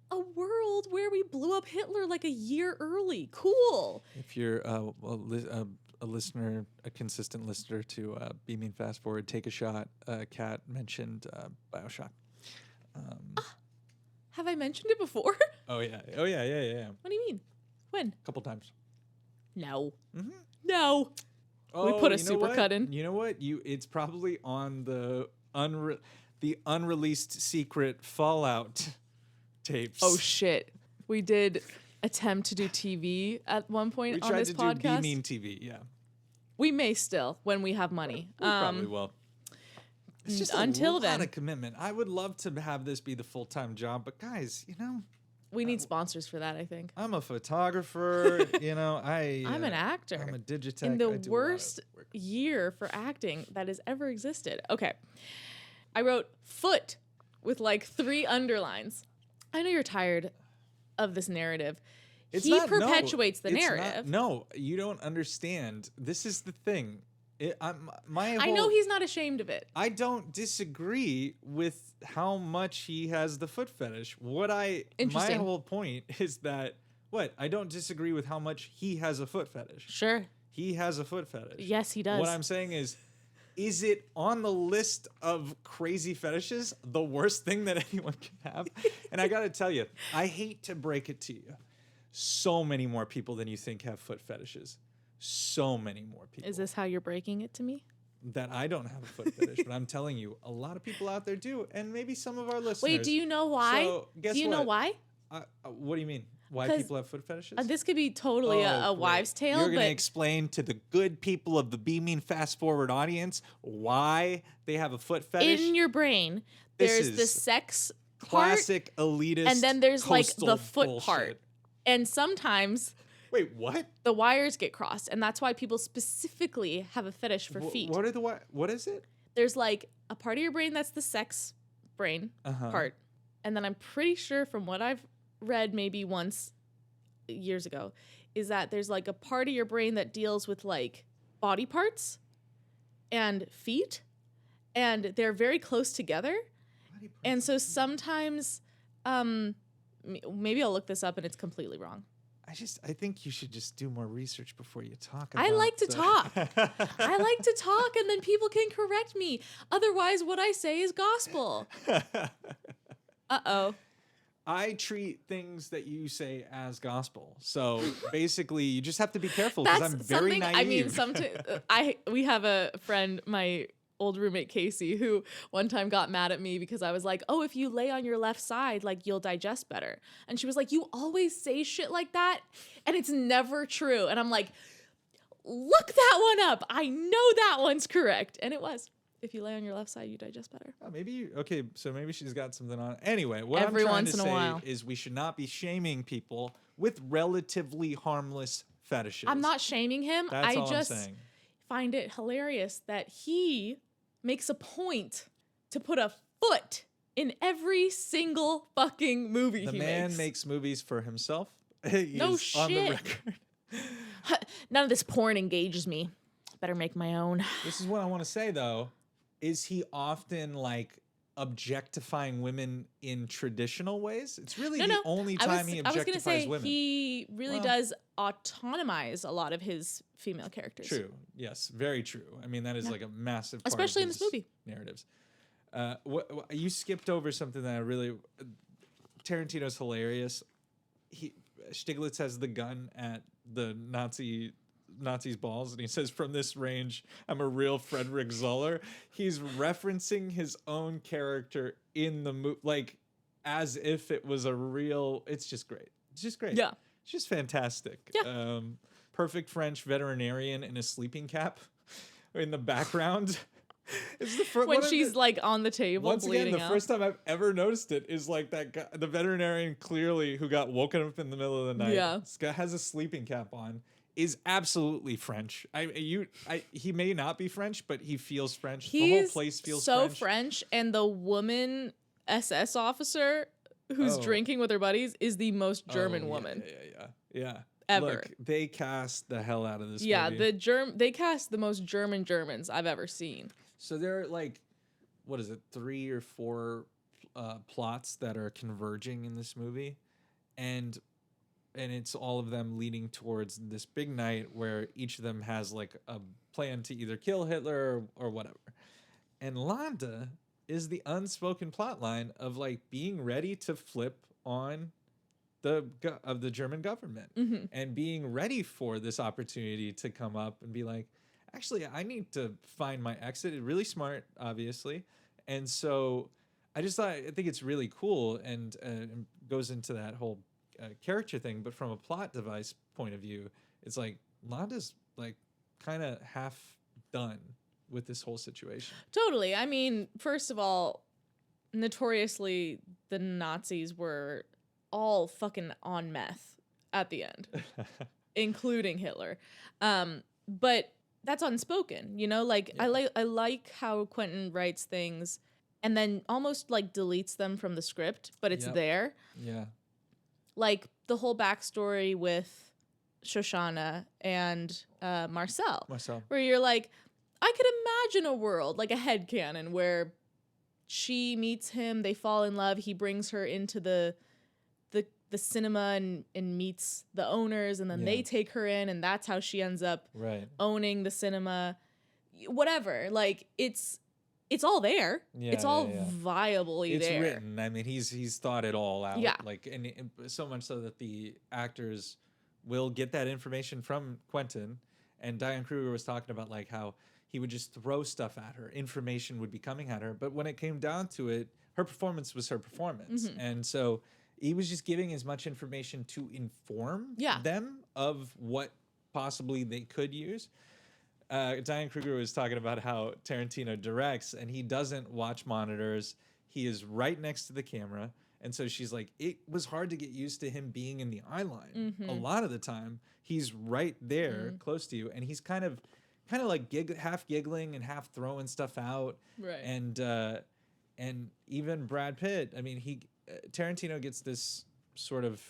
S2: a world where we blew up Hitler like a year early? Cool.
S1: If you're a listener, a consistent listener to Beaming Fast Forward, Take a Shot, Kat mentioned BioShock.
S2: Have I mentioned it before?
S1: Oh yeah.
S2: What do you mean? When?
S1: A couple times.
S2: No. Mm-hmm. No. We put a supercut in.
S1: You know what? It's probably on the unreleased secret Fallout tapes.
S2: Oh shit. We did attempt to do TV at one point on this podcast. We tried to do
S1: Beaming TV, yeah.
S2: We may still, when we have money.
S1: We probably will. It's just a lot of commitment. I would love to have this be the full-time job, but guys,
S2: we need sponsors for that, I think.
S1: I'm a photographer, I'm
S2: an actor.
S1: I'm a digitech.
S2: In the worst year for acting that has ever existed. Okay. I wrote foot with like 3 underlines. I know you're tired of this narrative. He perpetuates the narrative.
S1: No, you don't understand. This is the thing.
S2: I know he's not ashamed of it.
S1: I don't disagree with how much he has the foot fetish. My whole point is that I don't disagree with how much he has a foot fetish.
S2: Sure.
S1: He has a foot fetish.
S2: Yes, he does.
S1: What I'm saying is it on the list of crazy fetishes the worst thing that anyone can have? And I got to tell you, I hate to break it to you. So many more people than you think have foot fetishes. So many more people.
S2: Is this how you're breaking it to me?
S1: That I don't have a foot fetish, but I'm telling you, a lot of people out there do, and maybe some of our listeners.
S2: Wait, do you know why?
S1: So, guess
S2: do you know why?
S1: What do you mean? Why people have foot fetishes?
S2: This could be totally a wives' tale.
S1: You're going to explain to the good people of the Beaming Fast Forward audience why they have a foot fetish?
S2: In your brain, there's the sex
S1: classic
S2: part,
S1: elitist,
S2: and then there's like the foot
S1: bullshit.
S2: part. And sometimes
S1: wait, what?
S2: The wires get crossed, and that's why people specifically have a fetish for feet.
S1: What is it?
S2: There's like a part of your brain that's the sex brain part. And then I'm pretty sure from what I've read maybe once years ago is that there's like a part of your brain that deals with like body parts and feet, and they're very close together. And so sometimes maybe I'll look this up and it's completely wrong.
S1: I think you should just do more research before you talk about
S2: I like to talk. I like to talk, and then people can correct me. Otherwise, what I say is gospel. Uh-oh.
S1: I treat things that you say as gospel. So basically, you just have to be careful because I'm very naive.
S2: I mean, sometimes we have a friend, my old roommate Casey, who one time got mad at me because I was like, oh, if you lay on your left side, like you'll digest better. And she was like, you always say shit like that and it's never true. And I'm like, look that one up. I know that one's correct. And it was. If you lay on your left side, you digest better.
S1: Oh, so maybe she's got something on. Anyway, what
S2: Every
S1: I'm trying
S2: once
S1: to
S2: in a
S1: say
S2: while.
S1: is we should not be shaming people with relatively harmless fetishes.
S2: I'm not shaming him.
S1: That's all
S2: just
S1: I'm saying.
S2: Find it hilarious that he makes a point to put a foot in every single fucking movie
S1: the
S2: he
S1: man
S2: makes.
S1: makes movies for himself. He
S2: No
S1: is
S2: shit.
S1: on the record.
S2: None of this porn engages me. Better make my own.
S1: This is what I want to say, though. Is he often like objectifying women in traditional ways? It's really the only time he objectifies
S2: I was gonna say,
S1: women.
S2: he really does autonomize a lotght of his female characters.
S1: True. Yes, very true. I mean, that is like a massive part
S2: especially
S1: of
S2: in this movie.
S1: Narratives. You skipped over something that I really... Tarantino's hilarious. Stiglitz has the gun at the Nazi's balls, and he says, from this range, I'm a real Frederick Zoller. He's referencing his own character in the movie, like, as if it was a real... It's just great. It's just great.
S2: Yeah.
S1: It's just fantastic.
S2: Yeah.
S1: Perfect French veterinarian in a sleeping cap in the background. It's
S2: when she's like on the table
S1: once
S2: bleeding
S1: again, the
S2: out.
S1: first time I've ever noticed it is like that guy, the veterinarian clearly who got woken up in the middle of the night.
S2: Yeah.
S1: This guy has a sleeping cap on. Is absolutely French. He may not be French, but he feels French. The whole place feels
S2: so
S1: French.
S2: And the woman SS officer who's drinking with her buddies is the most German woman.
S1: Yeah.
S2: Ever.
S1: Look, they cast the hell out of this movie.
S2: Yeah, they cast the most Germans I've ever seen.
S1: So there are like, 3 or 4 plots that are converging in this movie, and it's all of them leading towards this big night where each of them has like a plan to either kill Hitler or whatever. And Landa is the unspoken plot line of like being ready to flip on the German government and being ready for this opportunity to come up and be like, actually, I need to find my exit. It's really smart, obviously. And so I think it's really cool and goes into that whole character thing. But from a plot device point of view, it's like Landa's like kind of half done with this whole situation.
S2: Totally. I mean, first of all, notoriously, the Nazis were all fucking on meth at the end, including Hitler. But that's unspoken, you know? Like, yeah. I like how Quentin writes things and then almost like deletes them from the script, but it's
S1: Yep.
S2: there.
S1: Yeah.
S2: Like the whole backstory with Shoshana and Marcel,
S1: Myself.
S2: where you're like, I could imagine a world, like a headcanon, where she meets him, they fall in love, he brings her into the cinema and meets the owners, and then they take her in, and that's how she ends up owning the cinema. Whatever. Like, it's all there.
S1: Yeah,
S2: it's all viably
S1: it's
S2: there.
S1: written. I mean, he's thought it all out.
S2: Yeah.
S1: Like, and so much so that the actors will get that information from Quentin. And Diane Kruger was talking about like how he would just throw stuff at her. Information would be coming at her. But when it came down to it, her performance was her performance.
S2: Mm-hmm.
S1: And so he was just giving as much information to inform them of what possibly they could use. Diane Kruger was talking about how Tarantino directs and he doesn't watch monitors. He is right next to the camera. And so she's like, it was hard to get used to him being in the eye line. A lot of the time, he's right there close to you. And he's kind of like half giggling and half throwing stuff out.
S2: Right.
S1: And even Brad Pitt, I mean, Tarantino gets this sort of,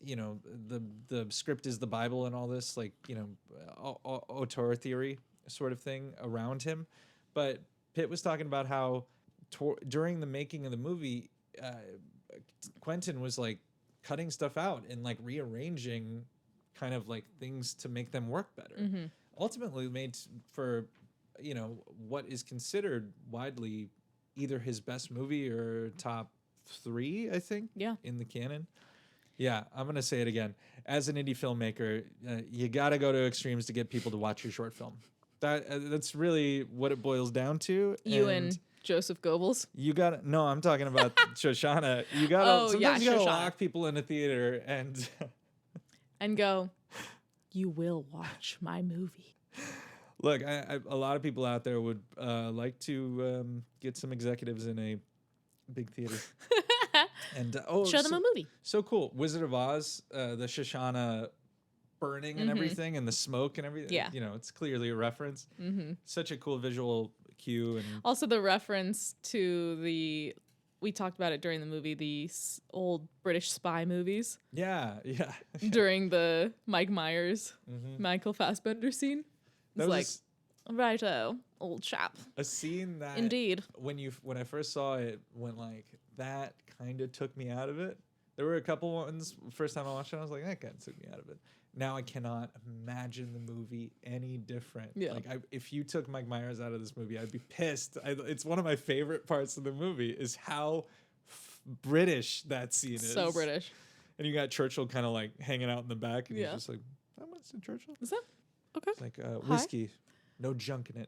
S1: you know, the script is the Bible and all this, like, you know, auteur theory sort of thing around him. But Pitt was talking about how during the making of the movie, Quentin was like cutting stuff out and like rearranging kind of like things to make them work better. Ultimately made for, you know, what is considered widely either his best movie or top 3, I think, in the canon. Yeah, I'm going to say it again. As an indie filmmaker, you got to go to extremes to get people to watch your short film. That's really what it boils down to.
S2: You and Joseph Goebbels.
S1: You got to, no, I'm talking about Shoshana. You got to, sometimes you got to lock people in a theater and
S2: go, you will watch my movie.
S1: Look, a lot of people out there would like to get some executives in a big theater. And
S2: show them a movie.
S1: So cool. Wizard of Oz, the Shoshana burning and everything, and the smoke and everything.
S2: Yeah.
S1: You know, it's clearly a reference. Such a cool visual cue. And
S2: also the reference to we talked about it during the movie, the old British spy movies.
S1: Yeah.
S2: During the Mike Myers, Michael Fassbender scene. It's like, righto, old chap.
S1: A scene that
S2: indeed,
S1: when I first saw it, when like that kind of took me out of it. There were a couple ones first time I watched it, I was like, that kind of took me out of it. Now I cannot imagine the movie any different.
S2: Yeah.
S1: Like if you took Mike Myers out of this movie, I'd be pissed. It's one of my favorite parts of the movie is how British that scene is.
S2: So British.
S1: And you got Churchill kind of like hanging out in the back, and he's just like, "That much in Churchill."
S2: Is that okay?
S1: It's like whiskey, no junk in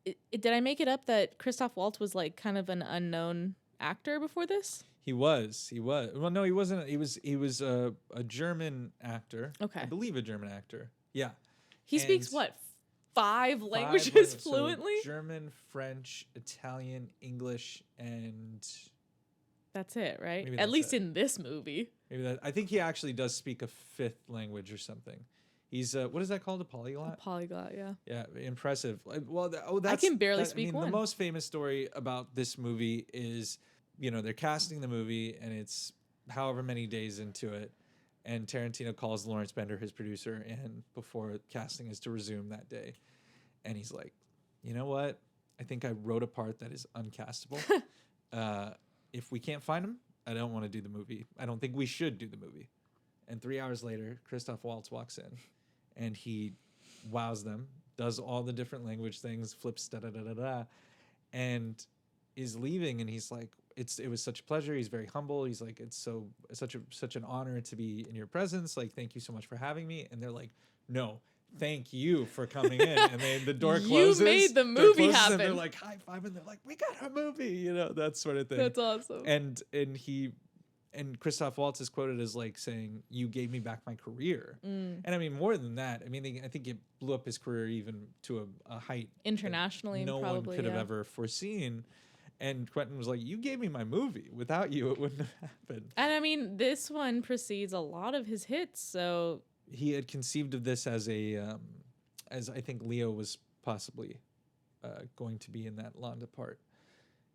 S1: it.
S2: Did I make it up that Christoph Waltz was like kind of an unknown actor before this?
S1: He was. Well, no, he wasn't. He was a German actor.
S2: Okay.
S1: I believe a German actor. Yeah.
S2: He speaks what? 5 languages fluently?
S1: So German, French, Italian, English, and
S2: that's it, right? At least in this movie.
S1: Maybe I think he actually does speak a 5th language or something. He's what is that called? A polyglot?
S2: A polyglot, yeah.
S1: Yeah, impressive. Well,
S2: I can barely speak one.
S1: The most famous story about this movie is, you know, they're casting the movie and it's however many days into it, and Tarantino calls Lawrence Bender, his producer, and before casting is to resume that day, and he's like, you know what? I think I wrote a part that is uncastable. If we can't find him, I don't want to do the movie. I don't think we should do the movie. And 3 hours later, Christoph Waltz walks in, and he wows them, does all the different language things, flips da-da-da-da-da, and is leaving, and he's like, it was such a pleasure. He's very humble. He's like, it's such an honor to be in your presence. Like, thank you so much for having me. And they're like, no, thank you for coming in. And then the door closes.
S2: You made the movie happen.
S1: And they're like, high five, and they're like, we got our movie, you know, that sort of thing.
S2: That's awesome.
S1: And Christoph Waltz is quoted as like saying, you gave me back my career. And I mean, more than that, I mean, I think it blew up his career even to a height
S2: internationally,
S1: no
S2: probably,
S1: one could have ever foreseen. And Quentin was like, you gave me my movie. Without you, it wouldn't have happened.
S2: And I mean, this one precedes a lot of his hits, so
S1: he had conceived of this as as I think Leo was possibly going to be in that Londa part.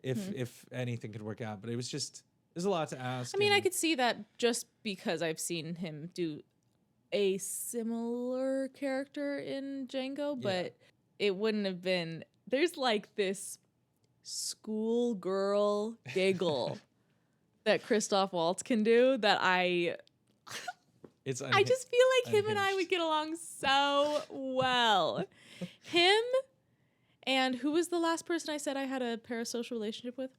S1: if anything could work out. But it was a lot to ask.
S2: I mean, I could see that just because I've seen him do a similar character in Django, but it wouldn't have been. There's like this schoolgirl giggle that Christoph Waltz can do that I just feel like him and I would get along so well. Him and who was the last person I said I had a parasocial relationship with?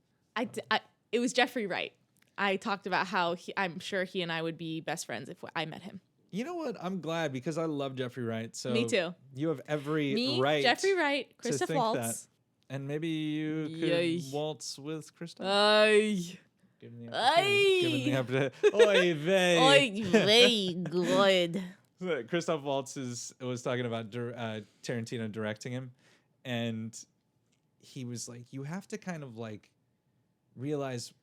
S2: It was Jeffrey Wright. I talked about how I'm sure he and I would be best friends if I met him.
S1: You know what? I'm glad because I love Jeffrey Wright. So
S2: me too.
S1: You have every right.
S2: Jeffrey Wright, Christoph Waltz.
S1: That. And maybe you could waltz with Christoph. Give him the opportunity. Oy vey.
S2: Oy vey, good.
S1: Christoph Waltz was talking about Tarantino directing him, and he was like, you have to kind of like realize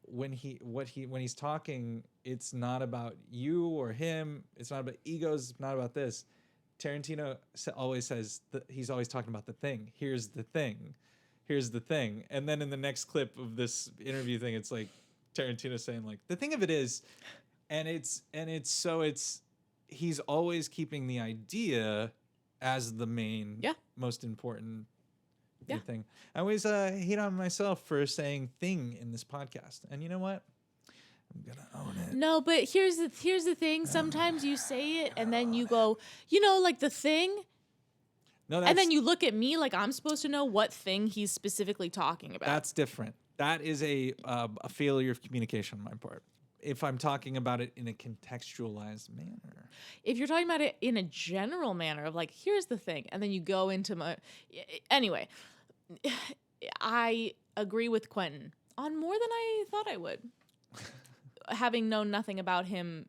S1: when he's talking, it's not about you or him. It's not about egos. It's not about this. Tarantino always says that he's always talking about the thing. Here's the thing. Here's the thing. And then in the next clip of this interview thing, it's like Tarantino saying like, the thing of it is, and he's always keeping the idea as the main, most important thing. I always hate on myself for saying thing in this podcast. And you know what? I'm gonna own it.
S2: No, but here's the thing. Sometimes you say it and then you go, like the thing.
S1: No,
S2: and then you look at me like I'm supposed to know what thing he's specifically talking about.
S1: That's different. That is a failure of communication on my part. If I'm talking about it in a contextualized manner.
S2: If you're talking about it in a general manner of like, here's the thing, and then you go into my... Anyway, I agree with Quentin on more than I thought I would, having known nothing about him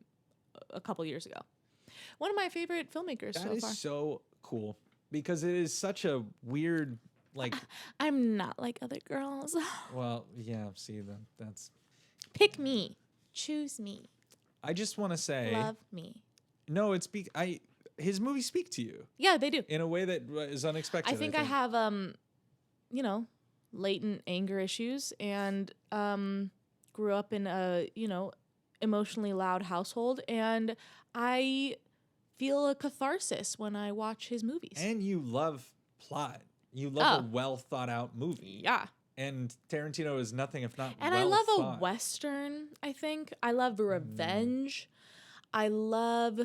S2: a couple years ago. One of my favorite filmmakers so far.
S1: That is so cool, because it is such a weird... like
S2: I'm not like other girls.
S1: Well, yeah, see, that's...
S2: Pick me. Choose me.
S1: I just want to say...
S2: love me.
S1: No, his movies speak to you.
S2: Yeah, they do.
S1: In a way that is unexpected.
S2: I think I have, latent anger issues and grew up in a, emotionally loud household. And I feel a catharsis when I watch his movies.
S1: And you love plot. You love a well thought out movie.
S2: Yeah.
S1: And Tarantino is nothing if not
S2: and
S1: well
S2: I love
S1: thought.
S2: a Western, I think. I love revenge. I love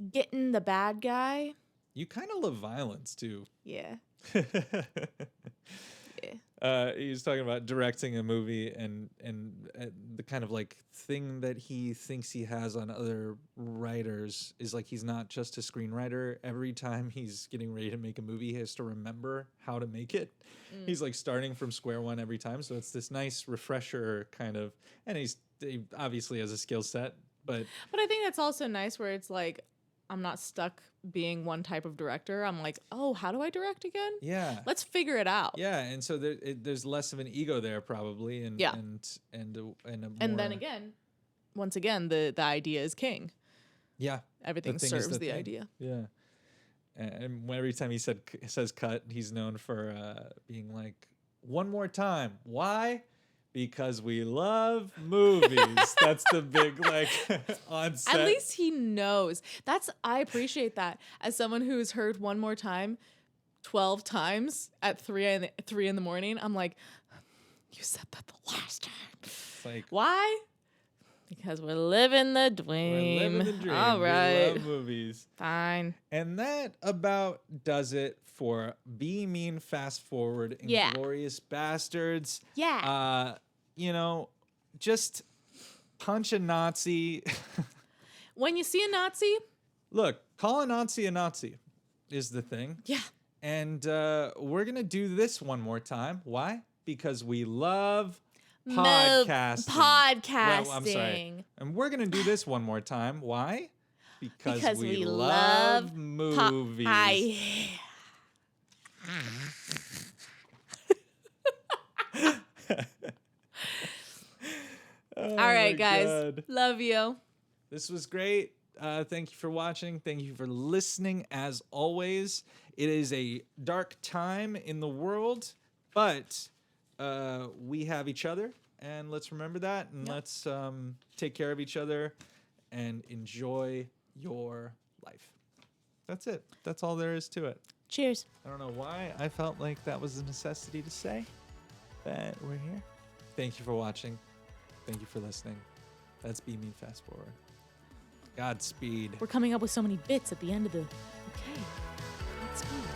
S2: getting the bad guy.
S1: You kind of love violence, too.
S2: Yeah.
S1: He was talking about directing a movie and the kind of like thing that he thinks he has on other writers is like he's not just a screenwriter. Every time he's getting ready to make a movie, he has to remember how to make it. He's like starting from square one every time. So it's this nice refresher kind of, and he obviously has a skill set, but
S2: I think that's also nice where it's like, I'm not stuck being one type of director. I'm like, oh, how do I direct again?
S1: Yeah.
S2: Let's figure it out.
S1: Yeah, and so there's less of an ego there probably, and
S2: then again, once again, the idea is king.
S1: Yeah.
S2: Everything serves the idea.
S1: Yeah. And every time he says cut, he's known for being like, one more time. Why? Because we love movies. That's the big on set.
S2: At least he knows. I appreciate that. As someone who's heard one more time 12 times at 3 in the morning, I'm like, you said that the last time.
S1: It's like,
S2: why? Because we're living the dream.
S1: We're living the dream.
S2: All right.
S1: We love movies.
S2: Fine.
S1: And that about does it for Be Mean Fast Forward Inglourious Basterds.
S2: Yeah.
S1: Just punch a Nazi.
S2: When you see a Nazi,
S1: look, call a Nazi is the thing.
S2: Yeah.
S1: And we're going to do this one more time. Why? Because we love podcasting.
S2: Podcasting.
S1: Well, I'm sorry. And we're going to do this one more time. Why? Because we love movies.
S2: All right, guys.
S1: God.
S2: Love you.
S1: This was great. Thank you for watching. Thank you for listening. As always, it is a dark time in the world, but we have each other, and let's remember that, and
S2: Yep.
S1: let's take care of each other and enjoy your life. That's it. That's all there is to it.
S2: Cheers.
S1: I don't know why I felt like that was a necessity to say, but we're here. Thank you for watching. Thank you for listening. That's Be Me Fast Forward. Godspeed.
S2: We're coming up with so many bits at the end of the. Okay. Godspeed.